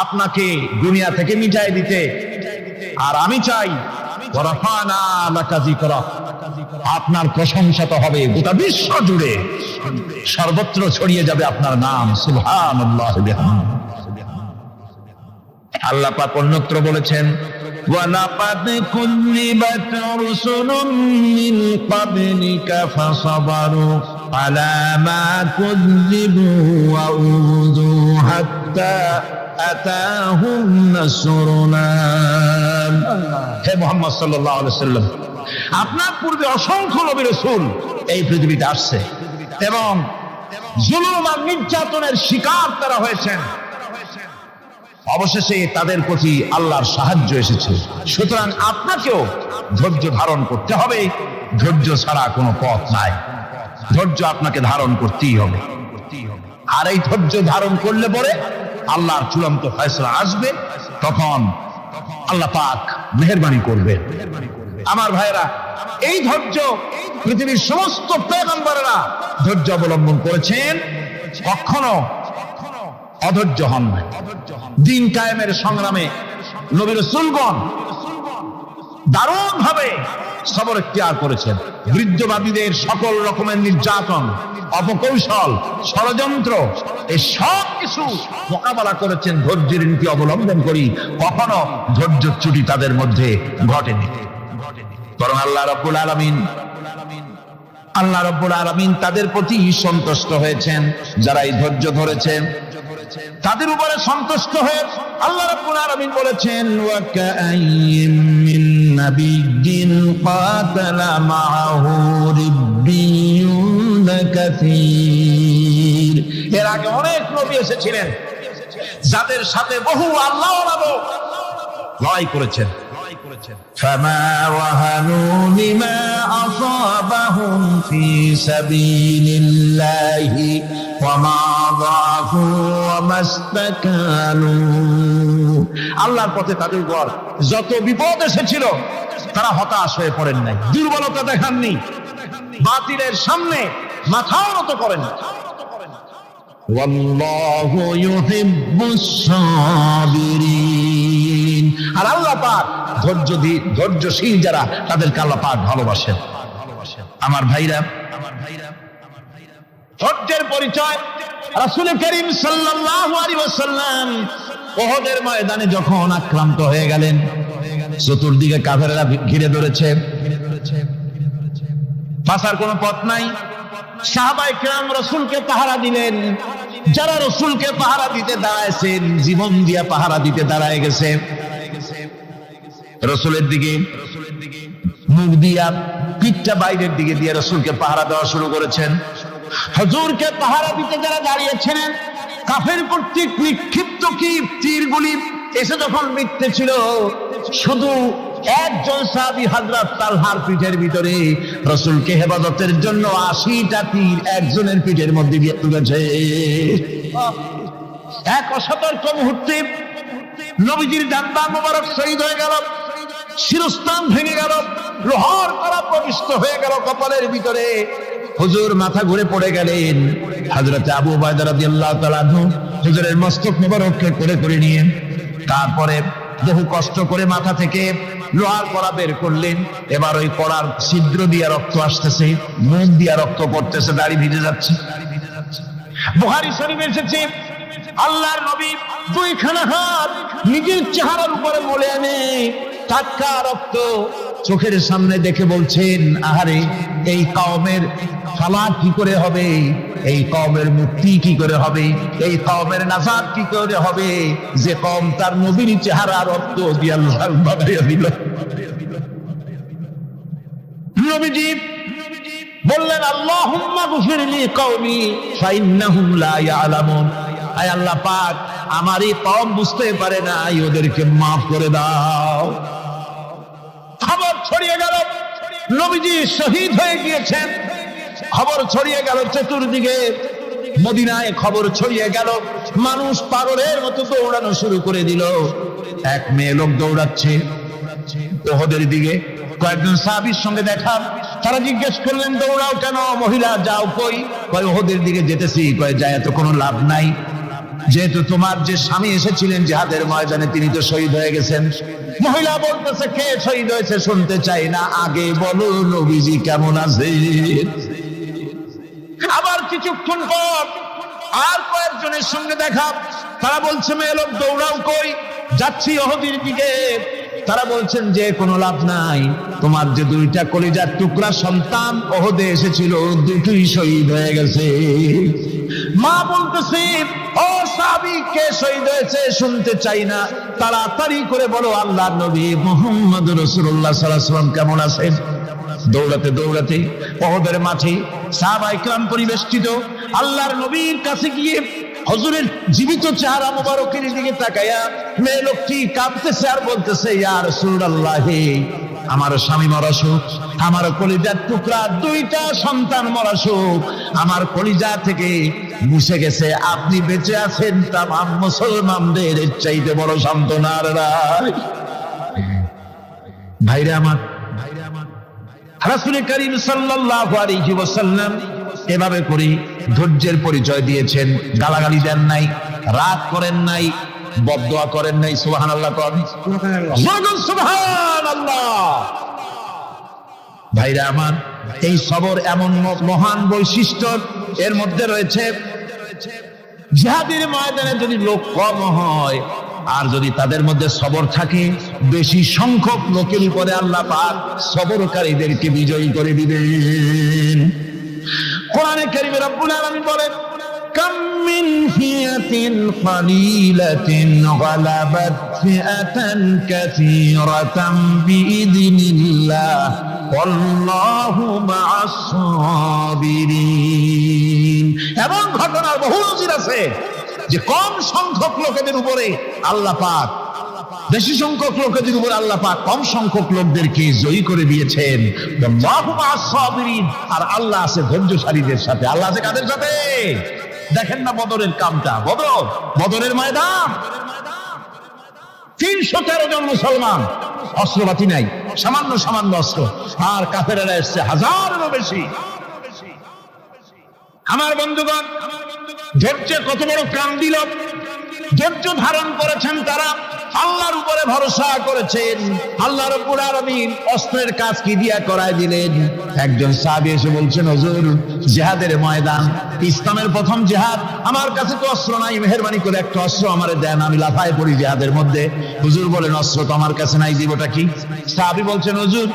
আপনাকে দুনিয়া থেকে মিটাই দিতে, আর আমি চাই ওয়ারাফানা লাকা যিকরা, আপনার প্রশংসা তো হবে গোটা বিশ্ব জুড়ে, সর্বত্র ছড়িয়ে যাবে আপনার নাম। সুবহানাল্লাহ। আল্লাহ পাক অন্যত্র বলেছেন, ওয়ালাকাদ কুযযিবাত রুসুলুম মিন ক্বাবলিকা ফাসাবারু আলা মা কুযযিবু ওয়া উযু হাত্তা আতাহুম নাসরুনা। হে মুহাম্মদ সাল্লাল্লাহু আলাইহি ওয়াসাল্লাম, আপনার পূর্বে অসংখ্য নবী রাসূল এই পৃথিবীতে আসছে এবং জুলুম আর নির্যাতনের শিকার তারা হয়েছেন। অবশেষে তাদের প্রতি আল্লাহর সাহায্য এসেছে। সুতরাং আপনাকেও ধৈর্য ধারণ করতে হবে। ধৈর্য ছাড়া কোনো পথ নাই। ধৈর্য আপনাকে ধারণ করতেই হবে। আর এই ধৈর্য ধারণ করলে পরে আল্লাহর চূড়ান্ত ফয়সালা আসবে, তখন আল্লাহ পাক মেহেরবানি করবেন। আমার ভাইরা, এই ধৈর্য পৃথিবীর সমস্ত পয়গম্বরেরা ধৈর্য অবলম্বন করেছেন, কখনো অধৈর্য হন না। দিন কায়েমের সংগ্রামে নবী রাসূলগণ দারুণ ভাবে সবর ইখতিয়ার করেছেন। বৃদ্ধবাদীদের সকল রকমের নির্যাতন, অপকৌশল, ষড়যন্ত্র, এই সব কিছু মোকাবেলা করেছেন ধৈর্যের নীতি অবলম্বন করি। কখনো ধৈর্যচ্যুতি তাদের মধ্যে ঘটেনি, বরং আল্লাহ রাব্বুল আলামিন তাদের প্রতি সন্তুষ্ট হয়েছেন। যারা এই ধৈর্য ধরেছেন তাদের উপরে সন্তুষ্ট হয়ে আল্লাহ রাব্বুল আলামিন বলেছেন, ওয়া কাআইয়িম মিন নাবিয়্যিন কাতালা মাআহু রিব্বিয়ুন কাসীর। এর আগে অনেক নবী এসেছিলেন যাদের সাথে বহু আল্লাহওয়ালা লোক লড়াই করেছেন। فما وهنوا لما أصابهم في سبيل الله وما ضعفوا وما استكانوا। আল্লাহর পথে তাদের উপর যত বিপদ এসেছিল তারা হতাশ হয়ে পড়েন নাই, দুর্বলতা দেখাননি, বাতিলের সামনে মাথাও নত করেন। ওয়াল্লাহু ইউহিব্বুস সাবিরিন। আর আল্লাহ পাক ধৈর্যশীল যারা তাদেরকে আল্লাহ পাক ভালোবাসেন। আমার ভাইরা, ধৈর্যের পরিচয় রাসূল করিম সাল্লাল্লাহু আলাইহি ওয়াসাল্লাম উহুদের ময়দানে যখন আক্রান্ত হয়ে গেলেন, চতুর্দিকে কাফেররা ঘিরে ধরেছে, বাঁচার কোনো পথ নাই। সাহাবায়ে কেরাম রাসূলকে পাহারা দিলেন। যারা রাসূলকে পাহারা দিতে দাঁড়াইছেন, জীবন দিয়া পাহারা দিতে দাঁড়ায় গেছে। রাসূলের দিকে মুখ দিয়া, পিঠটা বাইরের দিকে দিয়ে রাসূলকে পাহারা দেওয়া শুরু করেছেন। হুজুরকে পাহারা দিতে যারা দাঁড়িয়েছিলেন, কাফের কর্তৃক নিক্ষিপ্ত কি তীরগুলি এসে যখন বিঁধতেছিল, শুধু একজন সাহাবী হযরত তালহার পিঠের ভিতরে রাসূলকে হেফাজতের জন্য 80টা তীর একজনের পিঠের মধ্যে দিয়ে ঢুকেছে। এক অসতর্ক মুহূর্তে নবীজির ডান্ডা মোবারক শহীদ হয়ে গেল, শিরস্থান ভেঙে গেল, লোহার কড়া প্রবিষ্ট হয়ে গেল কপালের ভিতরে। হুজুর মাথা ঘুরে পড়ে গেলেন। হযরত আবু উবাইদা রাদিয়াল্লাহু তাআলা আনহু হুজুরের মস্তক মোবারককে করে নিয়ে তারপরে বহু কষ্ট করে মাথা থেকে লোহার কড়া বের করলেন। এবার ওই কড়ার ছিদ্র দিয়ে রক্ত আসতেছে, মুখ দিয়ে রক্ত পড়তেছে, দাড়ি ভিজে যাচ্ছে। বুখারী শরীফে এসেছে, আল্লাহর নবী দুইখানা হাত নিজের চেহারার উপরে মলে এনে টাটকা রক্ত চোখের সামনে দেখে বলছেন, আহারে, এই কওমের ফালাক কি করে হবে, এই কওমের মুক্তি কি করে হবে, এই কওমের নাজাত কি করে হবে, যে কওম তার নবীর চেহারা রক্ত দিয়ে লাল বানাইয়া দিল। নবীজি বললেন, আল্লাহুম্মা গফির লি কওমি ফাইন্নাহুম লা ইয়ালামুন। আয় আল্লাহ পাক, আমার এই কওম বুঝতে পারে না, ওদেরকে মাফ করে দাও। খবর ছড়িয়ে গেল নবীজি শহীদ হয়ে গিয়েছেন। খবর ছড়িয়ে গেল চতুর্দিকে, মদিনায় খবর ছড়িয়ে গেল। মানুষ পাগলের মতো দৌড়ানো শুরু করে দিল। এক মেয়ে লোক দৌড়াচ্ছে উহুদের দিকে। কয়েকজন সাহাবীর সঙ্গে দেখা, তারা জিজ্ঞেস করলেন, দৌড়াও কেন মহিলা, যাও কই? কয় উহুদের দিকে যেতেছি। কয় যায় তো কোনো লাভ নাই, যেহেতু তোমার যে স্বামী এসেছিলেন জিহাদের ময়দানে, তিনি তো শহীদ হয়ে গেছেন। মহিলা বলতেছে, কে শহীদ হয়েছে শুনতে চাই না, আগে বলো নবীজি কেমন আছে। আবার কিছুক্ষণ পর আর কয়েকজনের সঙ্গে দেখা, তারা বলছে, মেয়ে লোক দৌড়াও কই? যাচ্ছি উহুদের দিকে। তারা বলছেন যে কোনো লাভ নাই, তোমার যে দুইটা কলিজার টুকরা সন্তান উহুদে এসেছিল, দুটোই শহীদ হয়ে গেছে। মা বলতেছে, ও সাহাবী, কে শহীদ হয়েছে শুনতে চাই না, তাড়াতাড়ি করে বলো আল্লাহর নবী মুহাম্মদুর রাসূলুল্লাহ সাল্লাল্লাহু আলাইহি ওয়াসাল্লাম কেমন আছেন। দৌড়াতে দৌড়াতে উহুদের মাঠে সাহাবায়ে কেরাম পরিবেষ্টিত। আল্লাহর নবীর কাছে গিয়ে হুজুরের জীবিত চেহারা মোবারকের দিকে তাকায়া মেয়ে লোকটি কাঁদতেছে আর বলতেছে, ইয়া রাসূলুল্লাহ, আমার স্বামী মরা শোক, আমার কলিজার টুকরা দুইটা সন্তান মরা শোক, আমার কলিজা থেকে মুছে গেছে, আপনি বেঁচে আছেন, তামাম মুসলমানদের চাইতে বড় সান্ত্বনা আর নাই। ভাইরা আমার, রাসূল করিম সাল্লাল্লাহু আলাইহি ওয়াসাল্লাম এভাবে করে ধৈর্যের পরিচয় দিয়েছেন। গালাগালি দেন নাই, রাগ করেন নাই, বদদোয়া করেন নাই। সুবহানাল্লাহ করেন, সুবহানাল্লাহ। ভাইরা আমার, এই সবর এমন মহান বৈশিষ্ট্য এর মধ্যে রয়েছে। জিহাদের ময়দানে যদি লোক কম হয় আর যদি তাদের মধ্যে সবর থাকে, বেশি সংখ্যক লোকের উপরে আল্লাহ পাক সবরকারীদেরকে বিজয়ী করে দিবেন। কোরআনে কারীমে রব্বুল আলামিন বলেন, কাম মিন ফিয়াতিন কালিলাতিন গালাবাত ফিআতান কাসীরাতান বিইذনিল্লাহ ওয়াল্লাহু মা'আস সাবিরিন। এমন ঘটনার বহু নজির আছে যে কম সংখ্যক লোকেদের উপরে আল্লাহ পাক, বেশি সংখ্যক লোকেদের উপরে আল্লাহ পাক কম সংখ্যক লোকদেরকে জয়ী করে দিয়েছেন। আল্লাহু মা'আস সাবিরিন। আর আল্লাহ আছে ধৈর্যশালীদের সাথে। আল্লাহ আছে কাদের সাথে? দেখেন না বদরের কামটা, বদরের ময়দান, 313 জন মুসলমান, অস্ত্রপাতি নাই, সামান্য সামান্য অস্ত্র, আর কাফেরেরা এসছে হাজারেরও বেশি। আমার বন্ধুগণ, ধৈর্য কত বড় প্রাণ দিল, ধৈর্য ধারণ করেছেন তারা। আল্লাহর উপরে ভরসা করেছেন। আল্লাহ রাব্বুল আলামিন অস্ত্রের কাজ কি দিয়া করায় দিলেন। একজন সাহাবী এসে বলছেন, হুজুর জিহাদের ময়দান, ইসলামের প্রথম জিহাদ, আমার কাছে তো অস্ত্র নাই, মেহেরবানি করে একটা অস্ত্র আমারে দেন, আমি লাফায় পড়ি জিহাদের মধ্যে। হুজুর বলেন, অস্ত্র তো আমার কাছে নাই, দিবটা কি? সাহাবী বলছেন, হুজুর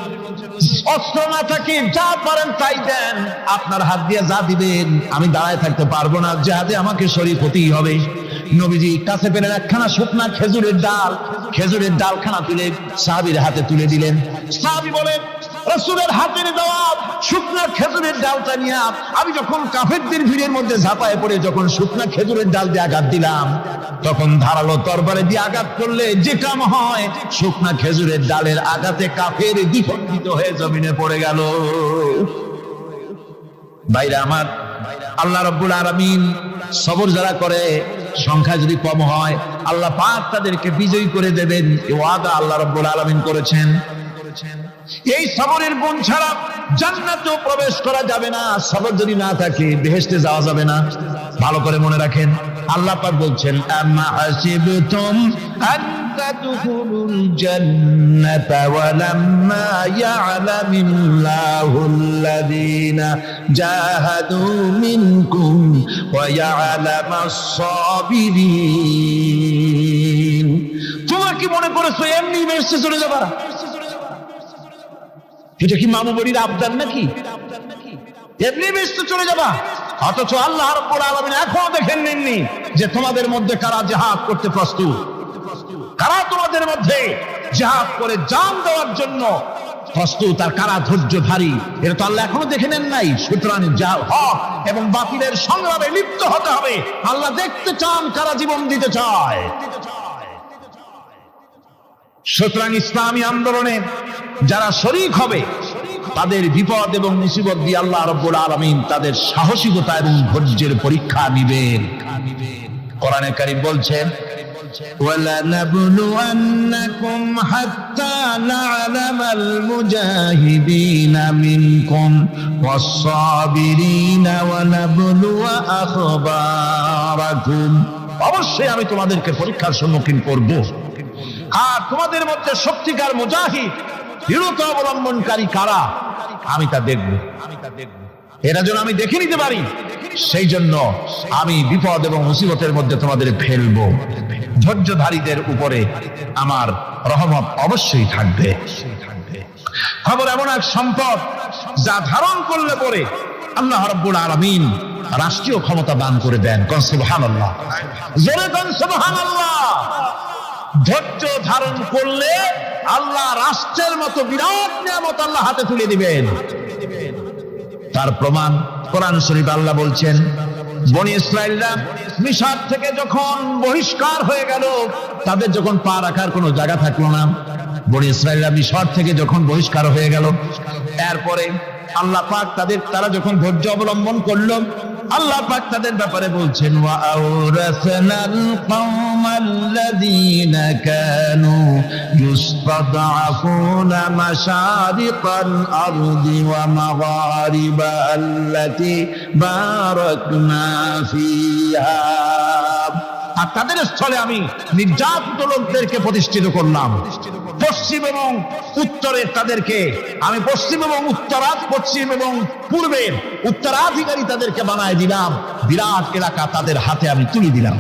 অস্ত্র না থাকে যা পারেন তাই দেন, আপনার হাত দিয়ে যা দিবেন আমি দাঁড়ায় থাকতে পারবো না, জিহাদে আমাকে শরীক হতেই হবে। নবীজি কাছে পেলেন একখানা শুকনা খেজুরের ডালখানা তুলে সাহাবীর হাতে তুলে দিলেন। সাহাবী বলেন, রাসূলের হাতের দেওয়া শুকনা খেজুরের ডালটা নিয়ে আমি যখন কাফেরদের ভিড়ের মধ্যে ঝাঁপায় পড়ে যখন শুকনা খেজুরের ডাল দিয়ে আঘাত দিলাম, তখন ধারালো তরবারে দিয়ে আঘাত করলে যে কাম হয়, শুকনা খেজুরের ডালের আঘাতে কাফের দ্বিখণ্ডিত হয়ে জমিনে পড়ে গেল। ভাইরা আমার, আল্লাহ রাব্বুল আলামিন সবর যারা করে, সংখ্যা যদি কম হয়, আল্লাহ পাক তাদেরকে বিজয়ী করে দেবেন, এই ওয়াদা আল্লাহ রাব্বুল আলামিন করেছেন। এই সবরের গুণ ছাড়া জান্নাতেও প্রবেশ করা যাবে না। সবর যদি না থাকে বেহেশতে যাওয়া যাবে না। ভালো করে মনে রাখেন, আল্লাহ পাক বলছেন, আম্মা হাসিবতুম আন তাদখুলুল জান্নাতা ওয়া লাম্মা ইয়া'লামিল্লাহুল্লাযীনা জাহাদু মিনকুম ওয়া ইয়া'লামাস সাবিরিন। তোমরা কি মনে করেছো এমনি বেহেশতে চলে যাবা? এটা কি মামু বাড়ির আবদার নাকি? এমনি বেহেশতে চলে যাবা? অথচ আল্লাহ রাব্বুল আলামিন এখনো দেখেন নেননি যে তোমাদের মধ্যে কারা জিহাদ করতে প্রস্তুত, কারা তোমাদের মধ্যে জিহাদ করে জান দেওয়ার জন্য প্রস্তুত, আর কারা ধৈর্যধারী, এটা তো আল্লাহ এখনো দেখে নেন নাই। সুতরাং হক এবং বাতিলের সংগ্রামে লিপ্ত হতে হবে। আল্লাহ দেখতে চান কারা জীবন দিতে চায়। সুতরাং ইসলামী আন্দোলনে যারা শরীক হবে তাদের বিপদ এবং মুসিবত দিয়ে আল্লাহ রাব্বুল আলামিন তাদের সাহসিকতা এবং ধৈর্যের পরীক্ষা নিবেন। কোরআনে কারীম বলছেন, وَلَنَبْلُوَنَّكُمْ حَتَّى نَعْلَمَ الْمُجَاهِدِينَ مِنكُمْ وَالصَّابِرِينَ وَنَبْلُوَ أَخْبَارَكُمْ। অবশ্যই আমি তোমাদেরকে পরীক্ষার সম্মুখীন করব, আর তোমাদের মধ্যে সত্যিকার মুজাহিদ, দৃঢ়তা অবলম্বনকারী কারা আমি তা দেখব। এরা যেন আমি দেখে নিতে পারি, সেই জন্য আমি বিপদ এবং মুসিবতের মধ্যে তোমাদের ফেলবো। ধৈর্যধারীদের উপরে আমার রহমত অবশ্যই থাকবে। খবর এমন এক সম্পদ যা ধারণ করলে পরে আল্লাহ রাব্বুল আলামিন রাষ্ট্রীয় ক্ষমতা দান করে দেন। কোন সুবহানাল্লাহ, জোরে কোন সুবহানাল্লাহ। ধৈর্য ধারণ করলে আল্লাহ রাষ্ট্রের মতো বিরাট নিয়ামত আল্লাহ হাতে তুলে দিবেন। তার প্রমাণ কোরআন শরীফ আল্লাহ বলছেন, বনি ইসরাইলরা মিশর থেকে যখন বহিষ্কার হয়ে গেল, তাদের যখন পা রাখার কোনো জায়গা থাকলো না, বনি ইসরাইলরা মিশর থেকে যখন বহিষ্কার হয়ে গেল, এরপরে আল্লাহ পাক তারা যখন ধৈর্য অবলম্বন করলো, আল্লাহ পাক তাদের ব্যাপারে বলছেন, ওয়া আওরাসনাল কওমাল্লাযীনা কানু ইস্তাদআফুনা মাশারিকাল আরদি ওয়া মাগারিবা আল্লাতী বারাকনা ফিহা। আর তাদের স্থলে আমি নির্যাতিত লোকদেরকে প্রতিষ্ঠিত করলাম। পশ্চিম এবং উত্তরের তাদেরকে আমি পশ্চিম এবং পূর্বের উত্তরাধিকারী তাদেরকে বানায় দিলাম। বিরাট এলাকা তাদের হাতে আমি তুলে দিলাম।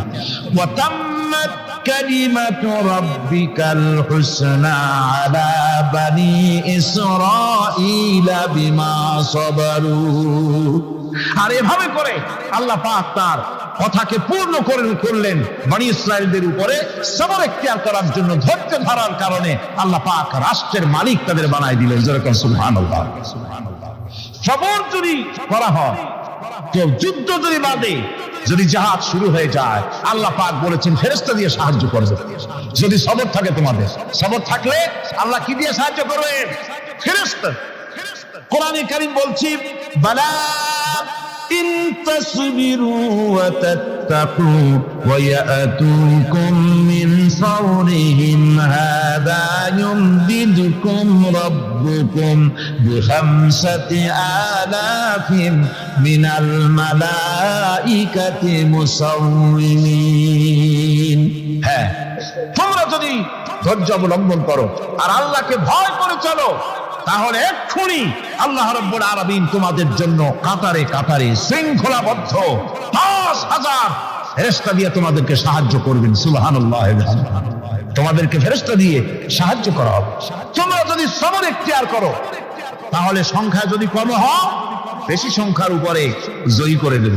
ওয়া তাম্মাত কালিমাতু রাব্বিকাল হুসনা আলা বানি ইসরাঈলা বিমা সাবারু। আর এভাবে করে আল্লাহ পাক তার কথাকে পূর্ণ করলেন বনি ইসরাইলদের উপরে। সবর এখতিয়ার করার জন্য, ধৈর্য ধরার কারণে আল্লাহ পাক রাষ্ট্রের মালিক তাদের বানায় দিলেন। যেরকম সুবহানাল্লাহ। সবর যদি করা হয়, তো যুদ্ধ যদি বাদে, যদি জিহাদ শুরু হয়ে যায়, আল্লাহ পাক বলেছেন ফেরেশতা দিয়ে সাহায্য করবে। যদি সবর থাকে তোমাদের, সবর থাকলে আল্লাহ কি দিয়ে সাহায্য করবেন? ফেরেশতা। কোরআনে কারীম বলছি, বালা ইন তাসবিরু ওয়া তাত্তাকু ওয়া ইয়াতুকুম মিন ফাওরিহিম হাদা ইউমদিদুকুম রাব্বুকুম বিখামসাতি আলাফিন মিনাল মালাইকাতি মুসাওwimin। হ্যাঁ, তোমরা যদি ধৈর্য অবলম্বন করো আর আল্লাহকে ভয় করে চলো, তাহলে এক্ষুনি আল্লাহ রাব্বুল আলামিন তোমাদের জন্য কাতারে কাতারে শৃঙ্খলাবদ্ধ ৫,০০০ ফেরেশতা দিয়ে তোমাদেরকে সাহায্য করবেন। সুবহানাল্লাহ। তোমাদেরকে ফেরেশতা দিয়ে সাহায্য করা হবে। তোমরা যদি সবর ইখতিয়ার করো, তাহলে সংখ্যা যদি কম হয়, বেশি সংখ্যার উপরে জয়ী করে দেব।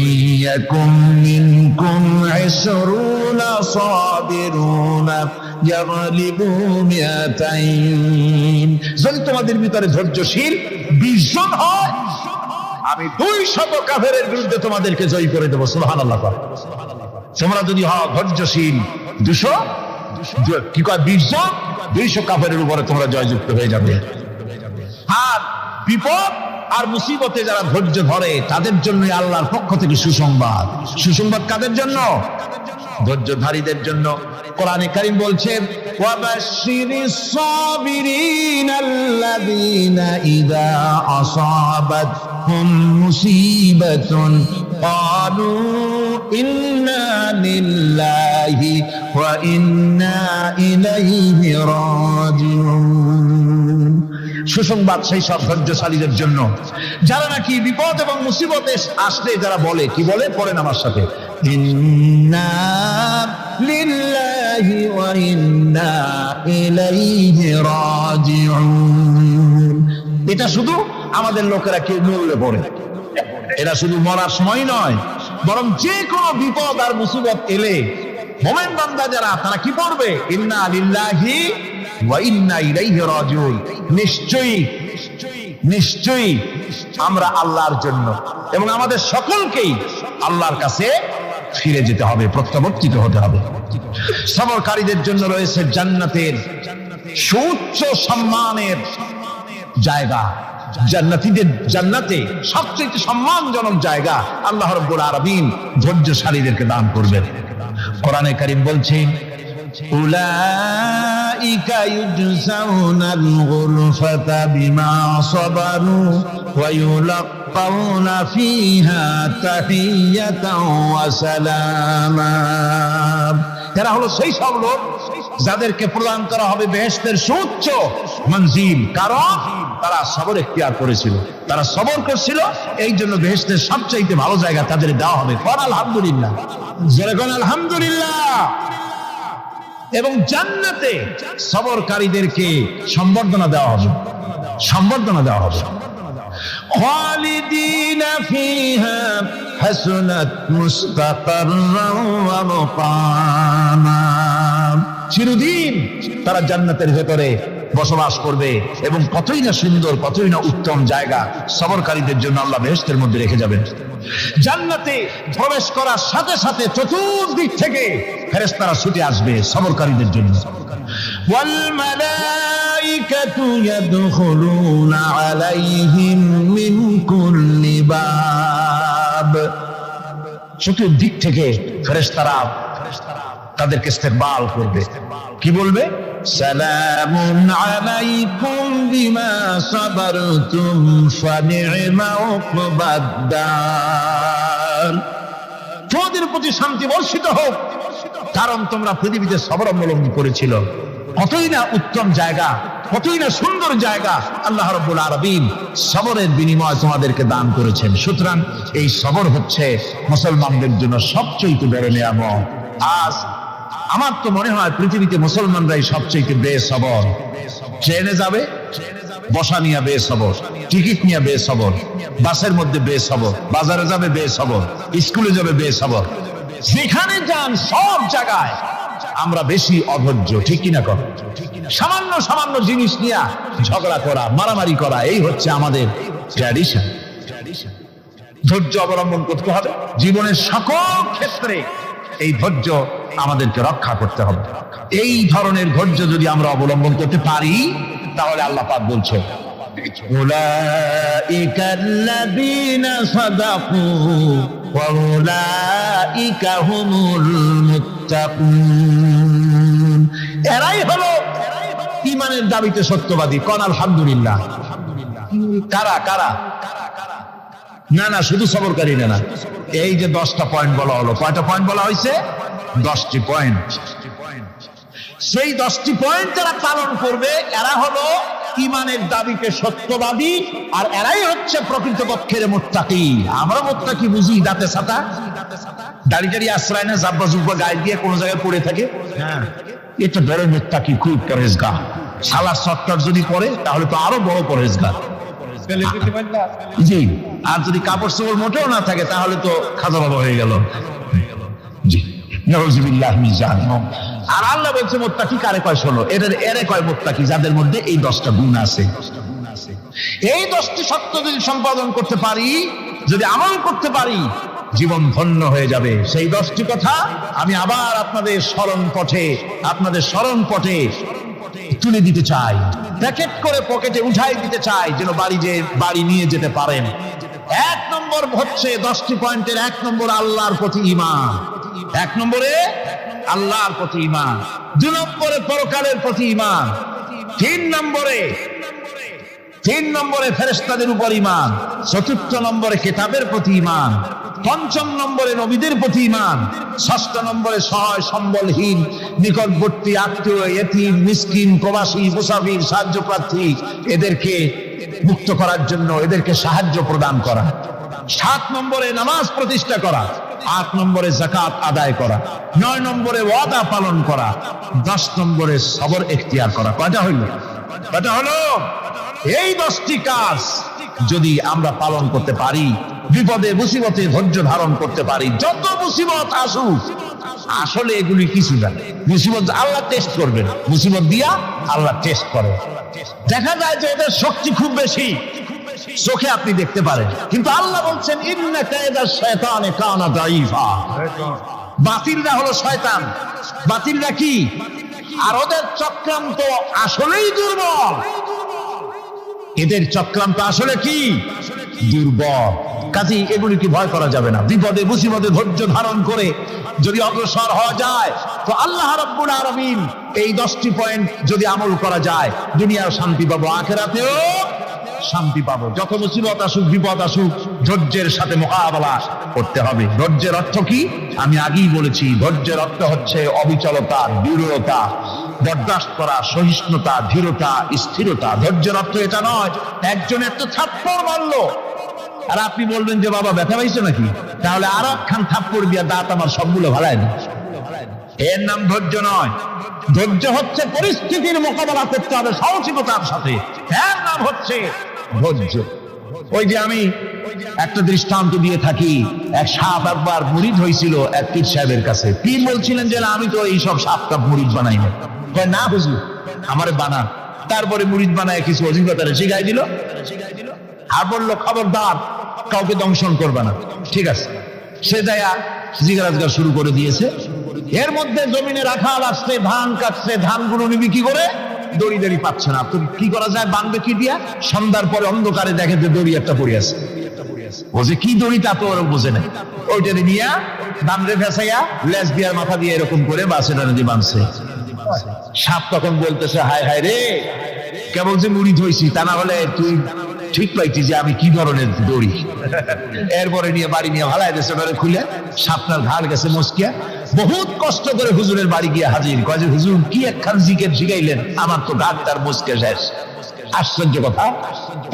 ইয়াকুম মিনকুম ২০ সাবিরুনা ইয়াগলিবু মিয়াতাইন। যদি তোমাদের ভিতরে ধৈর্যশীল ২০ জন হয়, আমি ২০০ কাফেরের বিরুদ্ধে তোমাদেরকে জয়ী করে দেব। সুবহানাল্লাহ। তোমরা যদি হও ধৈর্যশীল ২০০ কি কয় ২০ জন, ২০০ কাফেরের উপরে তোমরা জয়যুক্ত হয়ে যাবে। আর বিপদ আর মুসিবতে যারা ধৈর্য ধরে, তাদের জন্য আল্লাহর পক্ষ থেকে সুসংবাদ। সুসংবাদ কাদের জন্য? ধৈর্যধারীদের জন্য। কোরআনে কারীম বলছেন, ওয়াবাশশিরিস সাবিরিনাল্লাযীনা ইযা আসাবাতহুম মুসিবাতুন ক্বালু ইন্না লিল্লাহি ওয়া ইন্না ইলাইহি রাজিউন। সুসংবাদ সেই সব ধৈর্যশালীদের জন্য যারা নাকি বিপদ এবং মুসিবতে আসলে যারা বলে, কি বলে? পড়েন আমার সাথে, ইন্না লিল্লাহি ওয়া ইন্না ইলাইহি রাজিউন। এটা শুধু আমাদের লোকেরা কি বললে পড়ে, এটা শুধু মরার সময় নয়, বরং যে কোনো বিপদ আর মুসিবত এলে মুমিন বান্দা যারা, তারা কি পড়বে? ইন্না লিল্লাহি ওয়া ইন্না ইলাইহি রাজিউন। নিশ্চয়ই নিশ্চয়ই আমরা আল্লাহর জন্য এবং আমাদের সকলকেই আল্লাহর কাছে ফিরে যেতে হবে, প্রত্যাবর্তিত হতে হবে। সবরকারীদের জন্য রয়েছে জান্নাতের সুউচ্চ সম্মানের জায়গা। জান্নাতীদের জান্নাতে সবচেয়ে সম্মানজনক জায়গা আল্লাহ রাব্বুল আলামিন ধৈর্যশালীদেরকে দান করবেন। কোরআনে কারীম বলছেন, উলাইকা ইউজসাউনাল গুরফাতা বিমা সাবারু ওয়া ইউলাক্কাউনা ফিহা তাহিয়াতাও ওয়া সালামা। এরা হলো সেই সব লোক যাদেরকে প্রদান করা হবে বেহেশতের সুউচ্চ মঞ্জিল, কারণ তারা সবর ইখতিয়ার করেছিল, তারা সবর করছিল, এই জন্য বেহেশতের সবচাইতে ভালো জায়গা তাদের দেওয়া হবে। আলহামদুলিল্লাহ, জোরে বলেন আলহামদুলিল্লাহ। এবং জান্নাতে সবরকারীদেরকে সম্বর্ধনা দেওয়া হবে, সম্বর্ধনা দেওয়া হবে। খালিদিনা ফিহা হাসনাত মুস্তাকাররান ওয়া মুকামা। চিরদিন তারা জান্নাতের ভেতরে বসবাস করবে এবং কতই না সুন্দর, কতই না উত্তম জায়গা সবরকারীদের জন্য আল্লাহ বেহেশতের মধ্যে রেখে যাবেন। জান্নাতে প্রবেশ করার সাথে সাথে চতুর্দিক থেকে ফেরেশতারা ছুটে আসবে সবরকারীদের জন্য। ওয়াল মালাইকাতু ইয়াদখুলুনা আলাইহিম মিন কুল্লি বাব। চতুর্দিক থেকে ফেরেশতারা তাদেরকে ইস্তেকবাল করবে। কি বলবে? সালামুন আলাইকুম বিমা সাবারতুম ফানি'মা উকবাদ-দার। তোমাদের প্রতি শান্তি বর্ষিত হোক, কারণ তোমরা পৃথিবীতে সবর অবলম্বন করেছিল। কতই না উত্তম জায়গা, কতই না সুন্দর জায়গা আল্লাহ রাব্বুল আলামিন সবরের বিনিময়ে তোমাদেরকে দান করেছেন। সুতরাং এই সবর হচ্ছে মুসলমানদের জন্য সবচেয়ে বড় নিয়ামত। আজ আমার তো মনে হয় পৃথিবীতে মুসলমানরাই সবচেয়ে বেসবর। ট্রেনে যাবে, বসা নিয়ে বেসবর, টিকিট নিয়ে বেসবর, বাসের মধ্যে বেসবর, বাজারে যাবে বেসবর, স্কুলে যাবে বেসবর, যেখানে যান সব জায়গায় আমরা বেশি অধৈর্য। ঠিক কিনা কর? সামান্য সামান্য জিনিস নিয়ে ঝগড়া করা, মারামারি করা, এই হচ্ছে আমাদের ট্র্যাডিশন। ধৈর্য অবলম্বন করতে হবে জীবনের সকল ক্ষেত্রে। এই ধৈর্য আমাদেরকে রক্ষা করতে হবে। এই ধরনের ধৈর্য যদি আমরা অবলম্বন করতে পারি, তাহলে আল্লাহ পাক বলছেন, উলাইকাল্লাযীনা সাদাকু ওয়া উলাইকা হুমুল মুত্তাকুন। এরাই হলো ঈমানের দাবিতে সত্যবাদী। কোন আলহামদুলিল্লাহ। কারা কারা? না না, শুধু সবরকারী না। এই যে 10টা পয়েন্ট বলা হলো, কয়টা পয়েন্ট বলা হয়েছে? 10টি পয়েন্ট। সেই 10টি পয়েন্ট যারা পালন করবে এরা হলো ঈমানের দাবিতে সত্যবাদী, আর এরাই হচ্ছে প্রকৃতপক্ষের মুত্তাকি। আমরা মুত্তাকি বুঝি দাঁতে ছাতা, দাড়ি টাড়ি আশ্রয় না, জাব্বা জুব্বা গায়ে দিয়ে কোনো জায়গায় পড়ে থাকে, হ্যাঁ এটা ধরে মুত্তাকি, খুব পরহেজগার। সালাত সত্তর যদি পড়ে তাহলে তো আরো বড় পরহেজগার। জি, আর যদি কাপড় চোপড় মোটেও না থাকে তাহলে তো খাজা বাবা হয়ে গেল। জি, নাউযুবিল্লাহ মিন জাহান্নাম। আর আল্লাহ বলছে মুত্তাকি কারে কয়, শোনো, এরে কয় মুত্তাকি যাদের মধ্যে এই 10টা গুণ আছে। এই 10টি সত্য যদি সম্পাদন করতে পারি, যদি আমল করতে পারি, জীবন ধন্য হয়ে যাবে। সেই 10টি কথা আমি আবার আপনাদের স্মরণ পটে তুলে দিতে চাই, প্যাকেট করে পকেটে উঠাই দিতে চাই, যেন বাড়ি নিয়ে যেতে পারেন। 1 নম্বর হচ্ছে 10টি পয়েন্টের 1 নম্বর আল্লাহর প্রতি ঈমান। 1 নম্বরে আল্লাহর প্রতি ঈমান, 2 নম্বরে পরকালের প্রতি ঈমান, 3 নম্বরে ফেরেশতাদের উপর ঈমান, 4র্থ নম্বরে কিতাবের প্রতি ঈমান, 5ম নম্বরে নবীদের প্রতি ঈমান, 6ষ্ঠ নম্বরে সহায় সম্বলহীন নিকটবর্তী আত্মীয়, এতিম, মিসকিন, প্রবাসী, মুসাফির, সাহায্য প্রার্থী, এদেরকে মুক্ত করার জন্য এদেরকে সাহায্য প্রদান করা, 7 নম্বরে নামাজ প্রতিষ্ঠা করা, 8 নম্বরে যাকাত আদায় করা, 9 নম্বরে ওয়াদা পালন করা, 10 নম্বরে সবর এখতিয়ার করা। কয়টা হলো? এই 10টি কাজ যদি আমরা পালন করতে পারি, বিপদে মুসিবতে ধৈর্য ধারণ করতে পারি, যত মুসিবত আসুক, আসলে এগুলি কিছু না। মুসিবত আল্লাহ টেস্ট করবেন, মুসিবত দিয়া আল্লাহ টেস্ট করে। দেখা যায় যে এদের শক্তি খুব বেশি, চোখে আপনি দেখতে পারেন, কিন্তু আল্লাহ বলছেন ইন্না কায়দাশ শায়তানে কানা দাঈফা। বাতিলরা হলো শয়তান, বাতিলরা কি? আর ওদের চক্রান্ত আসলেই দুর্বল। এদের চক্রান্ত আসলে কি? দুর্বল। কাজেই এগুলিকে ভয় করা যাবে না। বিপদে মুসিবতে ধৈর্য ধারণ করে যদি অগ্রসর হওয়া যায়, তো আল্লাহ রাব্বুল আলামিন এই 10টি পয়েন্ট যদি আমল করা যায়, দুনিয়ার শান্তি পাবো, আখিরাতেও শান্তি পাবো। যত মুসিবত আসুক, বিপদ আসুক, ধৈর্যের সাথে মোকাবেলা করতে হবে। ধৈর্যের অর্থ কি? আমি আগেই বলেছি, ধৈর্যের অর্থ হচ্ছে অবিচলতা, দৃঢ়তা, বরদাস্ত করা, সহিষ্ণুতা, ধীরতা, স্থিরতা। ধৈর্যের অর্থ এটা নয় একজন একটা থাপ্পড় মারলো আর আপনি বলবেন যে বাবা ব্যথা পাইছো নাকি, তাহলে আর একখান থাপ্পড় দিয়া দাঁত আমার সবগুলো ভাড়ায় দিই, এর নাম ধৈর্য নয়। ধৈর্য হচ্ছে পরিস্থিতির মোকাবেলা করতে হবে সাহসিকতার সাথে, এর নাম হচ্ছে ধৈর্য। ওই যে আমি একটা দৃষ্টান্ত দিয়ে থাকি, এক সাপ একবার মুরিদ হয়েছিল এক পীর সাহেবের কাছে। পীর বলছিলেন যে আমি তো এইসব সাপ কাপ মুরিদ বানাই না। না হুজুর, আমারে বানান। তারপরে মুরিদ বানায় কিছু অভিজ্ঞতা শিখাই দিল, আর বললো খবরদার কাউকে দংশন করবে না। ঠিক আছে, সে দেয়া জিজ্ঞাসা শুরু করে দিয়েছে। এর মধ্যে জমিনে রাখাল আসছে, ধান কাটছে, ধানগুলো নিবি কি করে, দড়ি দড়ি পাচ্ছে না। তো কি করা যায়, বাঁধবে কি দিয়া? সন্ধ্যার পরে অন্ধকারে দেখে যে দড়ি একটা পড়ে আছে। ও যে কি দড়ি তা তো ওরা বোঝে না, ওইটা নিয়ে ধান রে ফেসাইয়া লেজ দিয়ার মাথা দিয়ে এরকম করে বাসেটা নদী বাঁধছে। সাপ তখন বলতেছে, হায় হায় রে, কেবল যে মুড়িদ হয়েছি, তা না হলে তুই ঠিক পাইছি যে আমি কি ধরনের দড়ি। এরপরে নিয়ে বাড়ি নিয়ে ভালাই দেশে খুলে সাপটার ঘাড় গেছে মস্কিয়া। বহুত কষ্ট করে হুজুরের বাড়ি গিয়ে হাজির, কয় যে হুজুর কি একখান জিকের শিখাইলেন, আমার তো ঘাড় তার মস্কে শেষ। আশ্চর্য কথা,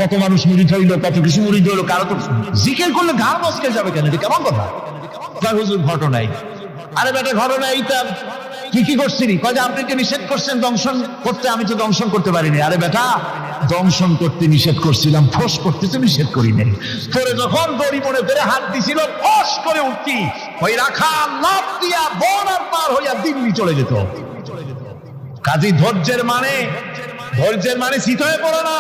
কত মানুষ মুড়িদ হইলো, কত কিছু মুড়িদ হইলো, কারো তো জিকের করলে ঘাড় মস্কে যাবে কেন, এটা কেমন কথা? হুজুর ঘটনাই। আরে বেটা ঘটনা এইটা, কি করছিলি? কয় যে আপনি যে নিষেধ করছেন দংশন করতে, আমি তো দংশন করতে পারিনি। আরে বেটা, দংশন করতে নিষেধ করছিলাম, ফোস করতে তো নিষেধ করি নাই। তোরে যখন দড়ি মনে করে হাত দিছিল, ফোস করে উঠতি, ওই রাখা লাভ দিয়া বর্ডার পার হইয়া দিল্লি চলে যেত। কাজী ধৈর্যের মানে শীত হয়ে পড়ে না।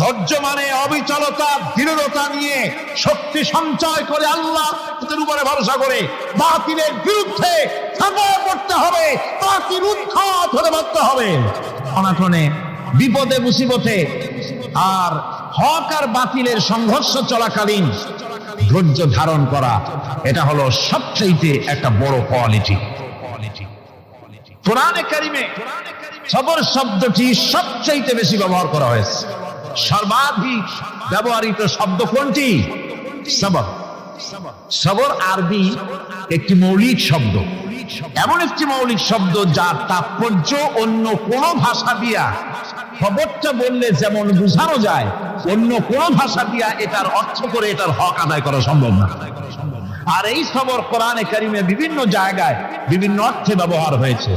ধৈর্য মানে অবিচলতা, দৃঢ়তা নিয়ে শক্তি সঞ্চয় করে আল্লাহর উপরে ভরসা করে বাতিলের বিরুদ্ধে ঝাঁপিয়ে পড়তে হবে, বাতিল উৎখাত হতে বাধ্য হবে। অনাটনে, বিপদে মুসিবতে আর হক আর বাতিলের সংঘর্ষ চলাকালীন ধৈর্য ধারণ করা, এটা হলো সবচেয়ে একটা বড় কোয়ালিটি। কোরআনে কারিমে সবর শব্দটি সবচেয়ে বেশি ব্যবহার করা হয়েছে। সর্বাধিক ব্যবহৃত শব্দ কোনটি? সবর। সবর আরবি একটি মৌলিক শব্দ, এমন একটি মৌলিক শব্দ যার তাৎপর্য অন্য কোন ভাষা দিয়া খবরটা বললে যেমন বোঝানো যায়, অন্য কোন ভাষা দিয়া এটার অর্থ করে এটার হক আদায় করা সম্ভব না। আর এই সবর কোরআনে কারিমে বিভিন্ন জায়গায় বিভিন্ন অর্থে ব্যবহার হয়েছে।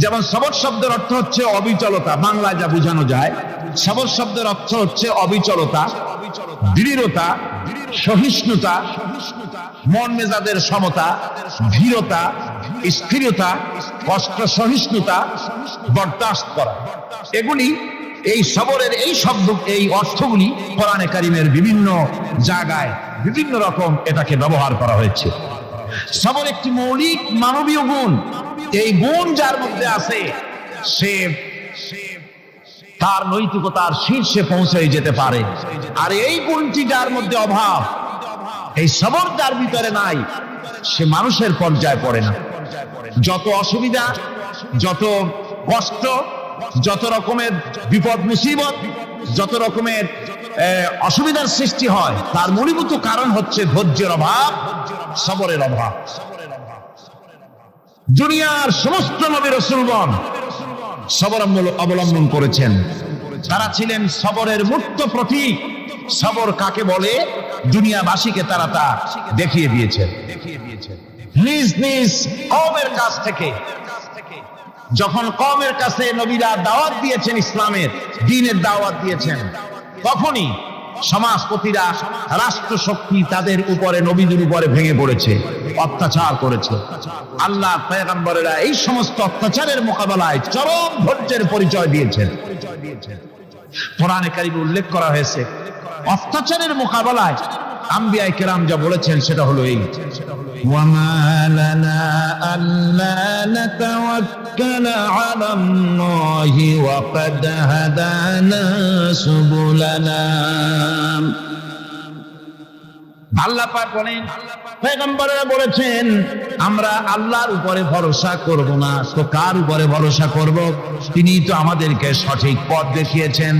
যেমন সবর শব্দের অর্থ হচ্ছে অবিচলতা, বাংলায় যা বোঝানো যায়। সবর শব্দের অর্থ হচ্ছে অবিচলতা, দৃঢ়তা, সহিষ্ণুতা, মন মেজাজের সমতা, ধীরতা, স্থিরতা, কষ্ট সহিষ্ণুতা, বরদাস্ত করা। এগুলি এই সবরের এই শব্দ, এই অর্থগুলি কোরআনে কারিমের বিভিন্ন জায়গায় বিভিন্ন রকম এটাকে ব্যবহার করা হয়েছে। সবর একটি মৌলিক মানবীয় গুণ। এই গুণ যার মধ্যে আছে সে তার নৈতিকতার শীর্ষে পৌঁছে যেতে পারে। আর এই গুণটি যার মধ্যে অভাব, এই সবর যার ভিতরে নাই, সে মানুষের পর্যায়ে পড়ে না। যত অসুবিধা, যত কষ্ট, যত রকমের বিপদ মুসিবত, যত রকমের অসুবিধার সৃষ্টি হয়, তার মূলীভূত কারণ হচ্ছে ধৈর্যের অভাব, সবরের অভাব। দুনিয়ার সমস্ত নবী রাসূলগণ সবর অবলম্বন করেছেন। তারা ছিলেন সবরের মূর্ত প্রতীক। সবর কাকে বলে দুনিয়াবাসীকে তারা তা দেখিয়ে দিয়েছেন। নিজ নিজ কওমের কাছ থেকে যখন কওমের কাছে নবীরা দাওয়াত দিয়েছেন, ইসলামের দ্বীনের দাওয়াত দিয়েছেন, তখনই সমাজপতিরা, রাষ্ট্রশক্তি তাদের উপরে, নবীদের উপরে ভেঙে পড়েছে, অত্যাচার করেছে। আল্লাহ পয়গম্বরেরা এই সমস্ত অত্যাচারের মোকাবেলায় চরম ধৈর্যের পরিচয় দিয়েছেন। কোরআনে কারিমে উল্লেখ করা হয়েছে অত্যাচারের মোকাবেলায় আম্বিয়া কেরাম যা বলেছেন সেটা হলো এই: وما لنا ألا نتوكل على الله وقد هدانا سبلنا। আল্লাহ পাক বলেন, পয়গম্বরেরা বলেছেন আমরা আল্লাহর উপরে ভরসা করব না, তো কার উপরে ভরসা করব? তিনি তো আমাদেরকে সঠিক পথ দেখিয়েছেন,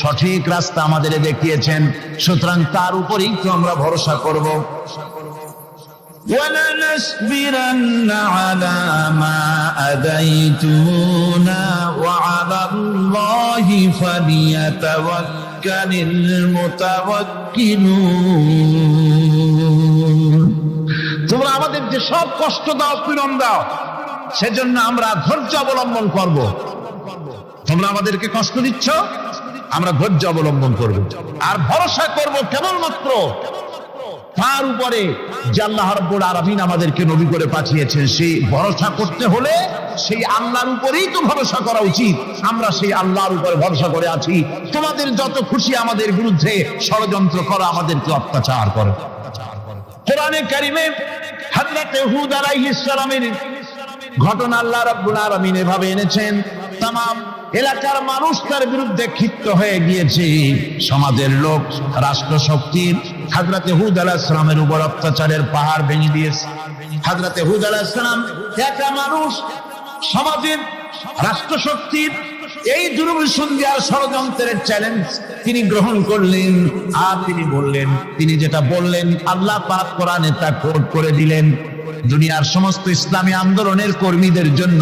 সঠিক রাস্তা আমাদের দেখিয়েছেন, সুতরাং তার উপরেই তো আমরা ভরসা করব। ولنصبرن على ما أذيتمونا وعلى الله فليتوكل المتوكلون। তোমরা আমাদের যে সব কষ্ট দাও, পীড়ন দাও, সেজন্য আমরা ধৈর্য অবলম্বন করব। তোমরা আমাদেরকে কষ্ট দিচ্ছ, আমরা ধৈর্য অবলম্বন করব আর ভরসা করব কেবলমাত্র তার উপরে যে আল্লাহ রাব্বুল আলামিন আমাদেরকে নবী করে পাঠিয়েছেন। সেই ভরসা করতে হলে সেই আল্লাহর উপরেই তো ভরসা করা উচিত। আমরা সেই আল্লাহর উপরে ভরসা করে আছি। তোমাদের যত খুশি আমাদের বিরুদ্ধে ষড়যন্ত্র করো, আমাদেরকে অত্যাচার করো। কোরআনে কারিমে হযরত হুদ আলাইহিস সালামের ঘটনা আল্লাহ রাব্বুল আলামিন এভাবে এনেছেন, तमाम এলাকার মানুষ তার বিরুদ্ধে ক্ষিপ্ত হয়ে গিয়েছে। সমাজের লোক, রাষ্ট্র শক্তির হযরত হুদ আলাইহিস সালামের উপর অত্যাচারের পাহাড় ভেঙে দিয়েছে। হযরত হুদ আলাইহিস সালাম একা মানুষ, সমাজের রাষ্ট্র শক্তির এই দুর্বিসন্ধি আর ষড়যন্ত্রের চ্যালেঞ্জ তিনি গ্রহণ করলেন। আর তিনি বললেন, তিনি যেটা বললেন আল্লাহ পাক কোরআনে তা কোট করে দিলেন। দুনিয়ার সমস্ত ইসলামী আন্দোলনের কর্মীদের জন্য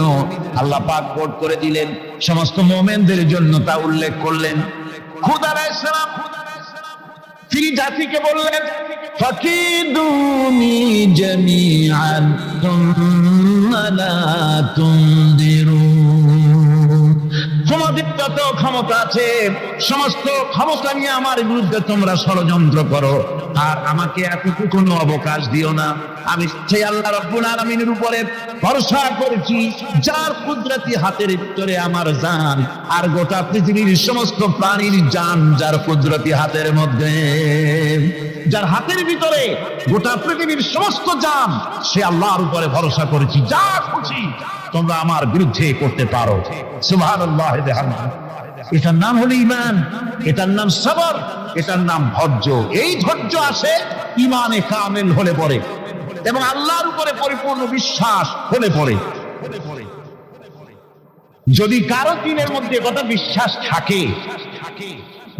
আল্লাহ পাক কোট করে দিলেন, সমস্ত মুমিনদের জন্য তা উল্লেখ করলেন। হুদ আলাইহিস সালাম তিনি জাতিকে বললেন, ফাকিদুনি জামিআন তুম্মা লা তুনদিরুন। তোমাদের যত ক্ষমতা আছে সমস্ত ক্ষমতা নিয়ে আমার বিরুদ্ধে তোমরা ষড়যন্ত্র করো, আর আমাকে এতটুকু কোনো অবকাশ দিও না। আমি সেই আল্লাহ রাব্বুল আলামিনের উপরে ভরসা করেছি, যার কুদরতি হাতের ভিতরে আমার জান, আর গোটা পৃথিবীর সমস্ত প্রাণীর জান যার কুদরতি হাতের মধ্যে, যার হাতের ভিতরে গোটা পৃথিবীর সমস্ত জান, সে আল্লাহর উপরে ভরসা করেছি। যা খুশি তোমরা আমার বিরুদ্ধে করতে পারো। সুবহানাল্লাহ। এটার নাম হলো ঈমান, এটার নাম সবর, এটার নাম ধৈর্য। এই ধৈর্য আসে ঈমানে কামিল হলে পরে এবং আল্লাহর উপরে পরিপূর্ণ বিশ্বাস হলে পরে। যদি কারো দিনের মধ্যে কথা বিশ্বাস থাকে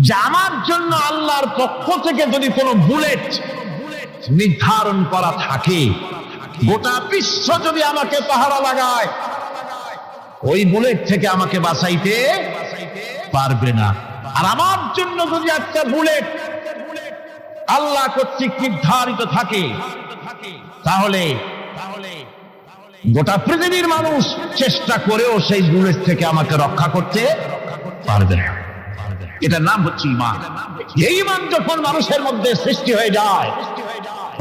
যে আমার জন্য আল্লাহর পক্ষ থেকে যদি কোনো বুলেট নির্ধারণ করা থাকে, গোটা বিশ্ব যদি আমাকে পাহারা লাগায়, ওই বুলেট থেকে আমাকে বাঁচাইতে পারবে না। আর আমার জন্য যদি একটা বুলেট আল্লাহ কর্তৃক নির্ধারিত থাকে, তাহলে গোটা পৃথিবীর মানুষ চেষ্টা করেও সেই বুলেট থেকে আমাকে রক্ষা করতে পারবে না। এটার নাম হচ্ছে ঈমান। এই ঈমান যখন মানুষের মধ্যে সৃষ্টি হয়ে যায়,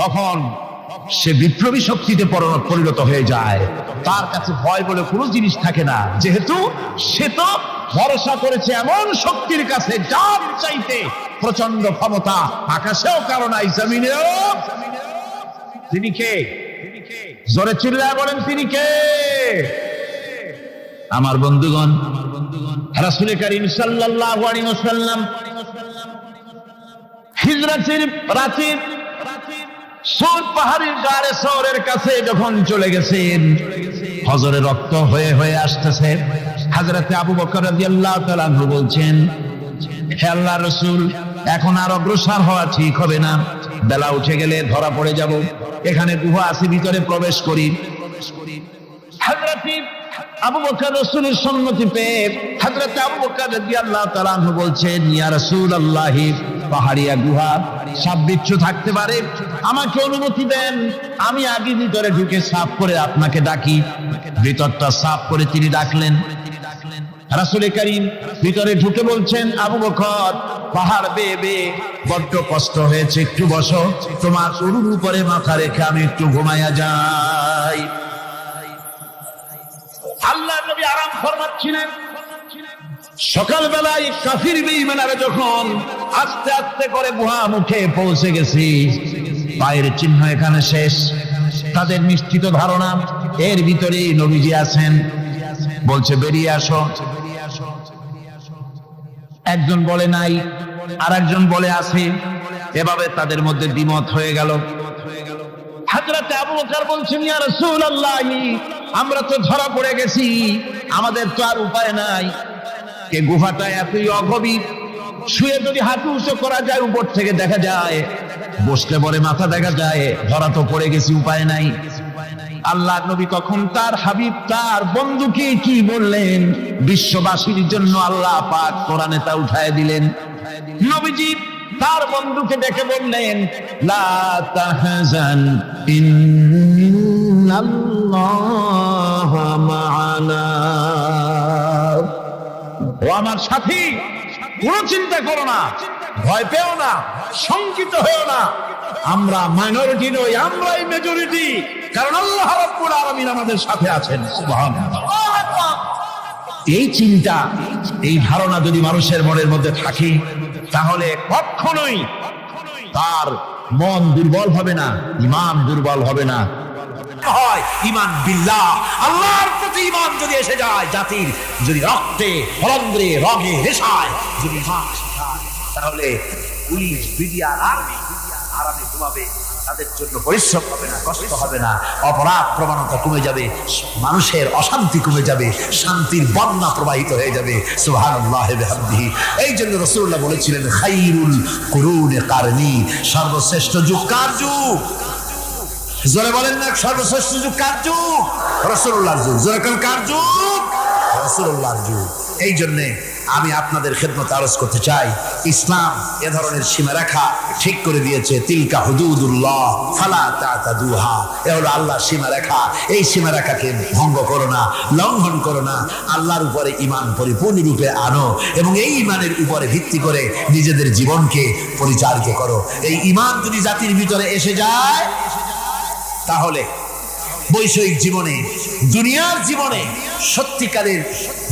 তখন সে বিপ্লবী শক্তিতে পরিণত হয়ে যায়। তার কাছে ভয় বলে কোনো জিনিস থাকে না, যেহেতু সে তো ভরসা করেছে এমন শক্তির কাছে যার চাইতে প্রচন্ড ক্ষমতা আকাশেও কারো নাই, জমিনেও। তিনি কে? জোরে চিল্লায় বলেন, তিনি কে? আমার বন্ধুগণ, রাসূল করিম সাল্লাল্লাহু আলাইহি ওয়াসাল্লাম হিজরতের রাতে সৌর পাহাড়ের গাড়ে সৌরের কাছে যখন চলে গেছেন, হজরে রক্ত হয়ে হয়ে আসতেছে। হযরতে আবু বকর রাদিয়াল্লাহু তাআলা আনহু বলছেন, হে আল্লাহর রাসূল, এখন আর অগ্রসর হওয়া ঠিক হবে না, বেলা উঠে গেলে ধরা পড়ে যাব। এখানে গুহা আছে, ভিতরে প্রবেশ করি। হযরতে আবু বকর রাসূলের সম্মতি পেয়ে হযরতে আবু বকর রাদিয়াল্লাহু তাআলা আনহু বলছেন, ইয়া রাসূলুল্লাহ, পাহাড়িয়া গুহা, সাপ বিচ্ছু থাকতে পারে, আমাকে অনুমতি দেন, আমি আগে ভিতরে ঢুকে সাফ করে আপনাকে ডাকি। ভিতরটা সাফ করে তিনি ডাকলেন। রাসূল করিম ভিতরে ঢুকে বলছেন, আবু বকর, পাহাড় বেয়ে বেয়ে বড্ড কষ্ট হয়েছে, একটু বসো, তোমার উরুর উপরে মাথা রেখে আমি একটু ঘুমাইয়া যাই। আল্লাহর নবী আরাম ফরমাচ্ছিলেন। সকালবেলায় কাফির বেঈমানরা যখন আস্তে আস্তে করে গুহা মুখে পৌঁছে গেছি, পায়ের চিহ্ন এখানে শেষ, তাদের নিশ্চিত ধারণা এর ভিতরে নবীজি আছেন। বলছে, বেরিয়ে আসো। একজন বলে নাই, আর একজন বলে আছে। এভাবে তাদের মধ্যে দ্বিমত হয়ে গেল। হযরত আবু বকর বলছেন, ইয়া রাসূলুল্লাহ, আমরা তো ধরা পড়ে গেছি, আমাদের তো আর উপায় নাই। এই গুহাটা এতই অগভীর, শুয়ে যদি হাঁটু উঁচু করা যায় উপর থেকে দেখা যায়, বসলে পরে মাথা দেখা যায়, ধরা তো পড়ে গেছি, উপায় নাই। আল্লাহর নবী তখন তার হাবিব, তার বন্ধুকে কি বললেন? বিশ্ববাসীর জন্য আল্লাহ পাক কোরআনে তা উঠায় দিলেন। নবীজি তার বন্ধুকে ডেকে বললেন, লা তাহজান ইন্নাল্লাহা মা'ানা। ও আমার সাথী, কোনো চিন্তা করো না, ভয় পেও না, শঙ্কিত হয়েও না। আমরা মাইনরিটি নই, আমরাই মেজরিটি, কারণ আল্লাহ রাব্বুল আলামিন আমাদের সাথে আছেন। সুবহানাল্লাহ। এই চিন্তা, এই ধারণা যদি মানুষের মনের মধ্যে থাকে, তাহলে কখনোই তার মন দুর্বল হবে না, ঈমান দুর্বল হবে না। হয় ঈমান বিল্লাহ, আল্লাহর প্রতি ঈমান যদি এসে যায়, জাতির যদি রক্তে, রন্ধ্রে, রগে, রেশায় যদি ঈমান এসে যায়, তাহলে পুলিশ, বিডিআর, আর্মি আরামে ঘুমাবে, তাদের জন্য পরিশ্রম হবে না, কষ্ট হবে না, অপরাধ প্রবণতা কমে যাবে, মানুষের অশান্তি কমে যাবে, শান্তির বন্যা প্রবাহিত হয়ে যাবে। সুবহানাল্লাহি ওয়া বিহামদিহি। এই জন্য রাসূলুল্লাহ বলেছিলেন, খায়রুল কুরুনি কারনি, সর্বশ্রেষ্ঠ যুগ কার যুগ? জোরে বলেন না, সর্বশ্রেষ্ঠ যুগ কার যুগ? রাসূলুল্লাহর যুগ। জোরে কোন কার যুগ? রাসূলুল্লাহর যুগ। এই জন্য আমি আপনাদের খেদমতে আরজ করতে চাই, ইসলাম এ ধরনের সীমারেখা ঠিক করে দিয়েছে। তিলকা হুদুদুল্লাহ ফালা তা'তাদুহা, এ হলো আল্লাহর সীমারেখা। এই সীমারেখাকে ভঙ্গ করো না, লঙ্ঘন করো না। আল্লাহর উপরে ঈমান পরিপূর্ণরূপে আনো এবং এই ঈমানের উপরে ভিত্তি করে নিজেদের জীবনকে পরিচালিত করো। এই ঈমান যদি জাতির ভিতরে এসে যায়, তাহলে বৈষয়িক জীবনে, দুনিয়ার জীবনে সত্যিকারের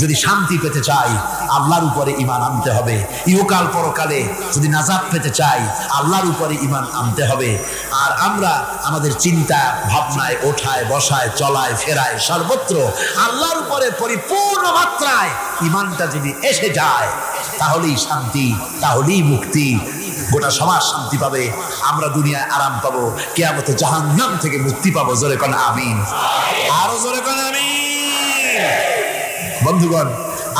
যদি শান্তি পেতে চাই, আল্লাহর উপরে ঈমান আনতে হবে। ইহকাল পরকালে যদি নাজাত পেতে চাই, আল্লাহর উপরে ঈমান আনতে হবে। আর আমরা আমাদের চিন্তা ভাবনায়, ওঠায় বসায়, চলায় ফেরায়, সর্বত্র আল্লাহর উপরে পরিপূর্ণ মাত্রায় ঈমানটা যদি এসে যায়, তাহলেই শান্তি, তাহলেই মুক্তি। গোটা সমাজ শান্তি পাবে, আমরা দুনিয়ায় আরাম পাবো, কিয়ামতে জাহান্নাম থেকে মুক্তি পাবো। জোরে কোন আমিন, আরো জোরে কোন আমিন। বন্ধুগণ,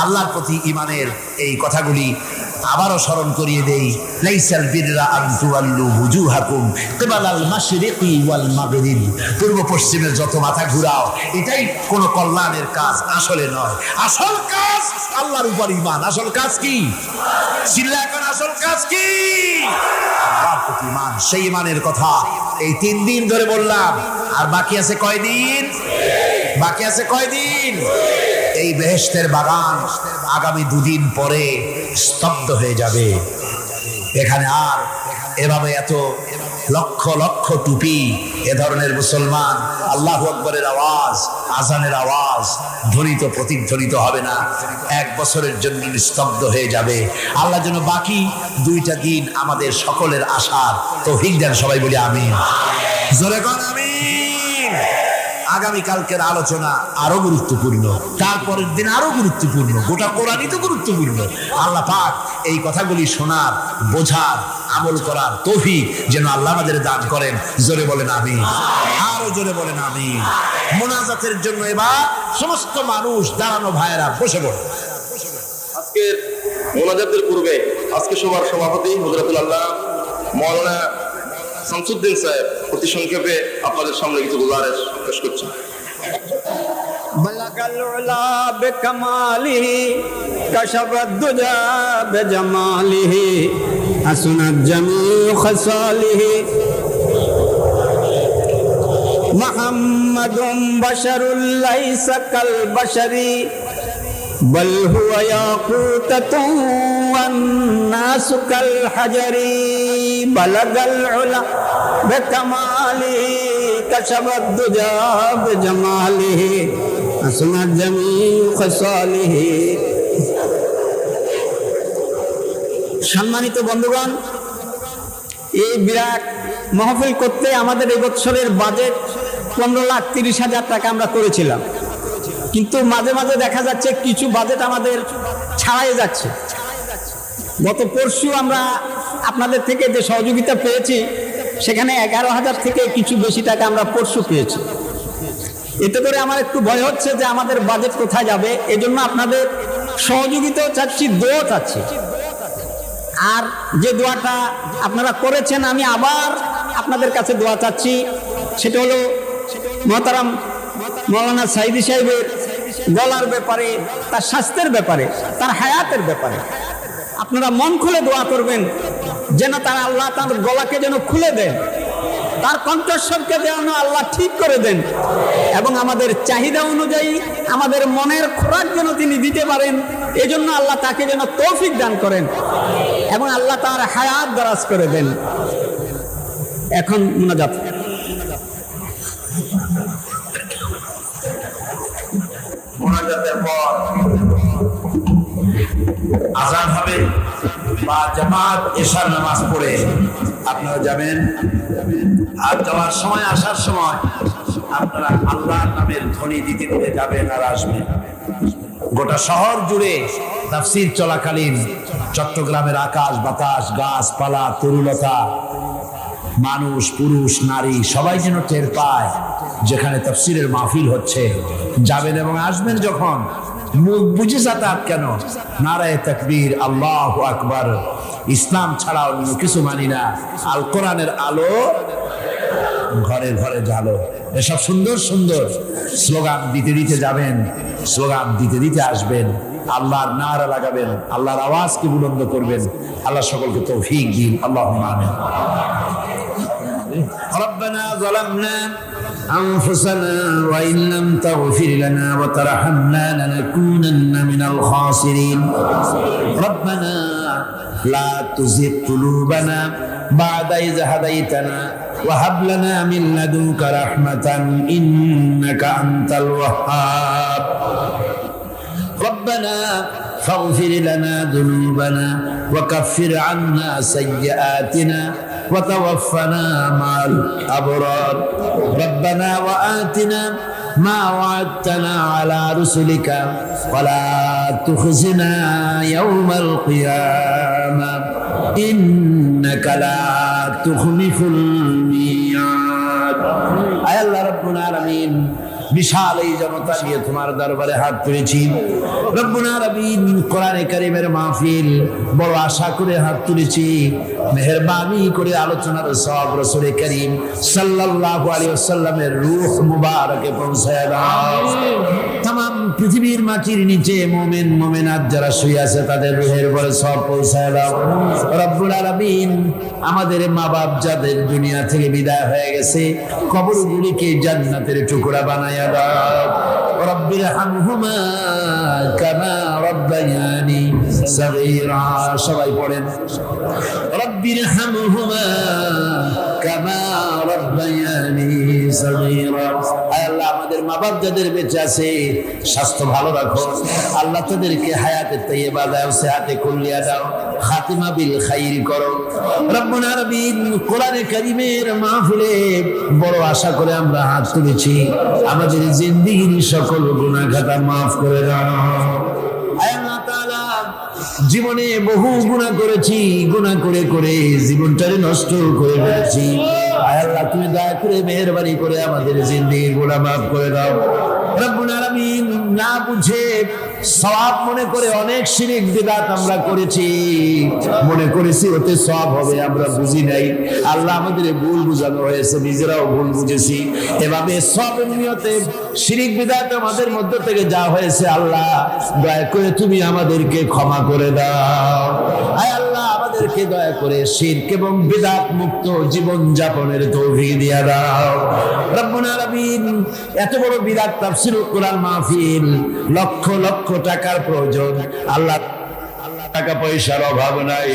আল্লাহর প্রতি ঈমানের এই কথাগুলি আবারও স্মরণ করিয়ে দেই, লাইসাল বিররা আন তুওয়াল্লু ওয়ুজুহাকুম কিবালাল মাশরিকি ওয়াল মাগরিব। পূর্ব পশ্চিমের যত মাথা ঘুরাও, এটাই কোনো কল্যাণের কাজ আসলে নয়। আসল কাজ আল্লাহর উপর ঈমান। আসল কাজ কি? চিল্লা এখন আসল কাজ কি? আল্লাহর প্রতি ঈমান। সেই ঈমানের কথা এই 3 দিন ধরে বললাম। আর বাকি আছে কয়দিন? বাকি আছে কয়দিন? এই বেহেশতের বাগান আগামী 2 দিন পরে স্তব্ধ হয়ে যাবে। এখানে আর এভাবে এত লক্ষ লক্ষ টুপি, এ ধরনের মুসলমান আল্লাহু আকবরের আওয়াজ, আজানের আওয়াজ ধ্বনিত প্রতিধ্বনিত হবে না। 1 বছরের জন্য নিস্তব্ধ হয়ে যাবে। আল্লাহ যেন বাকি 2টা দিন আমাদের সকলের আশার তৌফিক দেন। সবাই বলি আমিন। জোরে কোন আমিন। আগামীকালকের আলোচনা আরো গুরুত্বপূর্ণ, তারপরের দিন আরো গুরুত্বপূর্ণ, গোটা কোরআনই তো গুরুত্বপূর্ণ। আল্লাহ পাক এই কথাগুলি শোনার, বোঝার, আমল করার তৌফিক যেন আল্লাহ আমাদের দান করেন। জোরে বলেন আমিন। আরো জোরে বলেন আমিন। মোনাজাতের জন্য এবার সমস্ত মানুষ দাঁড়ানো ভাইয়েরা বসে পড়ে। আজকের মোনাজাতের পূর্বে আজকে সবার সভাপতি হযরতুল আল্লাহ মাওলানা শামসুদ্দিন সাহেব অতি সংক্ষেপে আপনাদের সামনে কিছু গুজারিশ পেশ করছেন। بلغ العلا بكماله كشف الدجى بجماله حسنت جميع خصاله محمد بشر ليس كالبشر بل هو ياقوتة والناس كالحجر بلغ العلا بكماله كشف الدجى بجماله حسنت جميع خصاله। সম্মানিত বন্ধুগণ, এই বিরাট মাহফিল করতে আমাদের এই বছরের বাজেট 15,30,000 টাকা আমরা করেছিলাম, কিন্তু মাঝে মাঝে দেখা যাচ্ছে কিছু বাজেট আমাদের ছাড়াই যাচ্ছে। গত পরশু আমরা আপনাদের থেকে যে সহযোগিতা পেয়েছি, সেখানে 11,000 থেকে কিছু বেশি টাকা আমরা পরশু পেয়েছি। এতে করে আমার একটু ভয় হচ্ছে যে আমাদের বাজেট কোথায় যাবে। এজন্য আপনাদের সহযোগিতাও চাচ্ছি, দোয়া চাচ্ছি। আর যে দোয়াটা আপনারা করেছেন, আমি আবার আপনাদের কাছে দোয়া চাচ্ছি। সেটা হলো মহতারাম মাওলানা সাইদি সাহেবের গলার ব্যাপারে, তার স্বাস্থ্যের ব্যাপারে, তার হায়াতের ব্যাপারে আপনারা মন খুলে দোয়া করবেন, যেন তার আল্লাহ তার গলাকে যেন খুলে দেন, তার কণ্ঠস্বরকে যেন আল্লাহ ঠিক করে দেন, এবং আমাদের চাহিদা অনুযায়ী আমাদের মনের খোরাক যেন তিনি দিতে পারেন। এজন্য আল্লাহ তাকে যেন তৌফিক দান করেন এবং আল্লাহ তার হায়াত দারাজ করে দেন। এখন মুনাজাত। মোনাজাতের পর আযান হবে বা জামাত এশার নামাজ পড়ে আপনারা যাবেন। আর যাওয়ার সময়, আসার সময় আপনারা আল্লাহর নামের ধ্বনি দিতে দিতে যাবেন আর আসবেন। গোটা শহর জুড়ে তাফসীর চলাকালীন চট্টগ্রামের আকাশ বাতাস, গাছপালা, তরুলতা, মানুষ, পুরুষ, নারী সবাই যেন টের পায় যেখানে তাফসীরের মাহফিল হচ্ছে। যাবেন এবং আসবেন যখন, মুখ বুঝে যাতায়াত কেন, নারায়ে তাকবীর, আল্লাহু আকবার, ইসলাম ছাড়া অন্য কিছু মানি না, আল কোরআনের আলো ঘরে ঘরে জ্বালো, এসব সুন্দর সুন্দর স্লোগান দিতে দিতে যাবেন, স্লোগান দিতে দিতে আসবেন, আল্লাহর নারা লাগাবেন, আল্লাহর আওয়াজকে বুলন্দ করবেন। আল্লাহ সকলকে তৌফিক দিন। আল্লাহুম্মা আমিন। ربنا ظلمنا أنفسنا وإن لم تغفر لنا وترحمنا لنكونن من الخاسرين ربنا لا تزغ قلوبنا بعد إذ هديتنا وهب لنا من لدنك رحمة إنك أنت الوهاب ربنا فاغفر لنا ذنوبنا وكفر عنا سيئاتنا وتوفنا مع الأبرار ربنا وآتنا ما وعدتنا على رسلك ولا تخزنا يوم القيامة إنك لا تخلف الميعاد أي الله رب العالمين বিশাল এই জনতা নিয়ে তোমার দরবারে হাত তুলেছি রব্বুল আলামিন। কোরআনে কারীমের মাহফিল বড় আশা করে হাত তুলেছি, মেহেরবানি করে আলোচনার সওয়াব রাসূল করিম সাল্লাল্লাহু আলাইহি ওয়াসাল্লামের রূহ মুবারকে পৌঁছায় দাও। तमाम পৃথিবীর মাটির নিচে মুমিন মুমিনাত যারা শুয়ে আছে তাদের রূহের উপরে সওয়াব পৌঁছায় দাও রব্বুল আলামিন। আমাদের মা বাপ যাদের দুনিয়া থেকে বিদায় হয়ে গেছে কবরগুলিকে জান্নাতের টুকরা বানায়া দাও রব্বির হামহুমা কামা রব্বায়ানি সগীরা। সবাই পড়েন রব্বির হামহুমা কামা রব্বায়ানি সগীরা। আল্লাহ আমাদের মা বাপ যাদের বেঁচে আছে স্বাস্থ্য ভালো রাখো আল্লাহ, তাদেরকে হায়াতে তাইয়্যিবা দাও, সেহাতে কুল্লিয়া দাও, খাতিমা বিল খাইর করো রব্বুল আলামিন। কোরআনে কারীমের মাহফিলে বড় আশা করে আমরা হাত তুলেছি, আমাদের জিন্দেগির সকল গুনাহ খাতা মাফ করে দাও। আল্লাহ তাআলা জীবনে বহু গুনাহ করেছি, গুনাহ করে করে জীবনটারে নষ্ট করে ফেলেছি। আল্লাহ তুমি দয়া করে মেহেরবানি করে আমাদের জিন্দেগির গুনাহ মাফ করে দাও রব্বুল আলামিন। না বুঝে সওয়াব মনে করে অনেক শিরক বিদআত আমরা করেছি, মনে করেছি ওতে সওয়াব হবে, আমরা বুঝি নাই। আল্লাহ আমাদের ভুল বুঝানো হয়েছে, নিজেরাও ভুল বুঝেছি। এভাবে সওয়াবের নিয়তে শিরক বিদআত আমাদের মধ্য থেকে যা হয়েছে আল্লাহ দয়া করে তুমি আমাদেরকে ক্ষমা করে দাও। আয় আল্লাহ আমাদেরকে দয়া করে শিরক এবং বিদআত মুক্ত জীবন যাপনের তৌফিক দিয়া দাও রব্বুল আলামিন। এত বড় বিরাট তাফসীরুল কোরআন মাহফিল, লক্ষ লক্ষ টাকার প্রয়োজন আল্লাহ, টাকা পয়সার অভাব নাই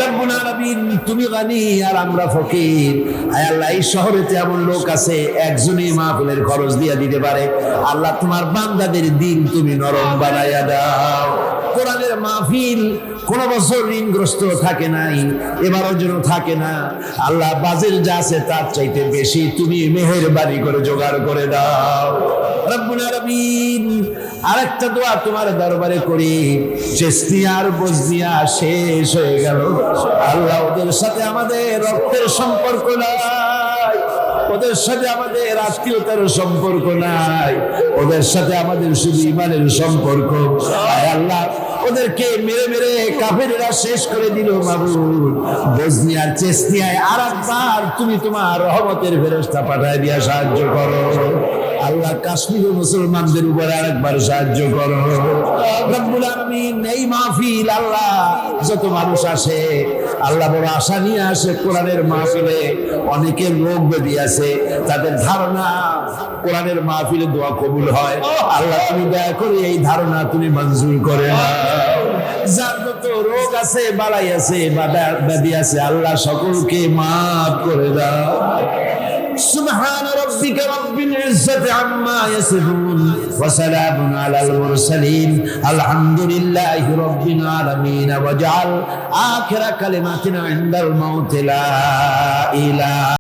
রব্বুল আলামিন। তুমি গানি আর আমরা ফকির। আয় আল্লাহ এই শহরেতে এমন লোক আছে একজনই মাহফিলের খরচ দিয়ে দিতে পারে, আল্লাহ তোমার বান্দাদের দিন তুমি নরম বানাইয়া দাও। কোরআনের মাহফিল কোন বছর ঋণগ্রস্ত থাকে নাই, এবারও যেন থাকে না আল্লাহ। বাজেট যা আছে তার চাইতে বেশি তুমি মেহেরবানি করে জোগাড় করে দাও রব্বুল আলামিন। আরেকটা দোয়া তোমার দরবারে করি, চেস্তিয়া আর বজনিয়া শেষ হয়ে গেল আল্লাহ, ওদের সাথে আমাদের রক্তের সম্পর্ক নাই, ওদের সাথে আমাদের আত্মীয়তার সম্পর্ক নাই, ওদের সাথে আমাদের শুধু ইমানের সম্পর্ক। আয় আল্লাহ ওদেরকে মেরে মেরে কাফেররা শেষ করে দিল মাবুদ। বজনিয়ার চেস্তিয়ায় আরেকবার তুমি তোমার রহমতের ফেরেশতা পাঠায় দিয়া সাহায্য করো আল্লাহ। কাশ্মীরের মুসলমানদের উপর আরেকবার সাহায্য করো রব্বুল আলামিন। এই মাহফিল আল্লাহ যত মানুষ আসে আল্লাহ বড় আশা নিয়ে আসে কোরআনের মাহফিলে, অনেকের রোগ ব্যাধি আছে, তাদের ধারণা কোরআনের মাহফিলে দোয়া কবুল হয়। আল্লাহ তুমি দয়া করে এই ধারণা তুমি মঞ্জুর করে নাও। যার যত রোগ আছে বালাই আছে ব্যাধি আছে আল্লাহ সকলকে মাফ করে দাও। سبحان ربك رب العزة عما يصفون وسلام على المرسلين الحمد لله رب العالمين واجعل آخر كلماتنا عند الموت لا إله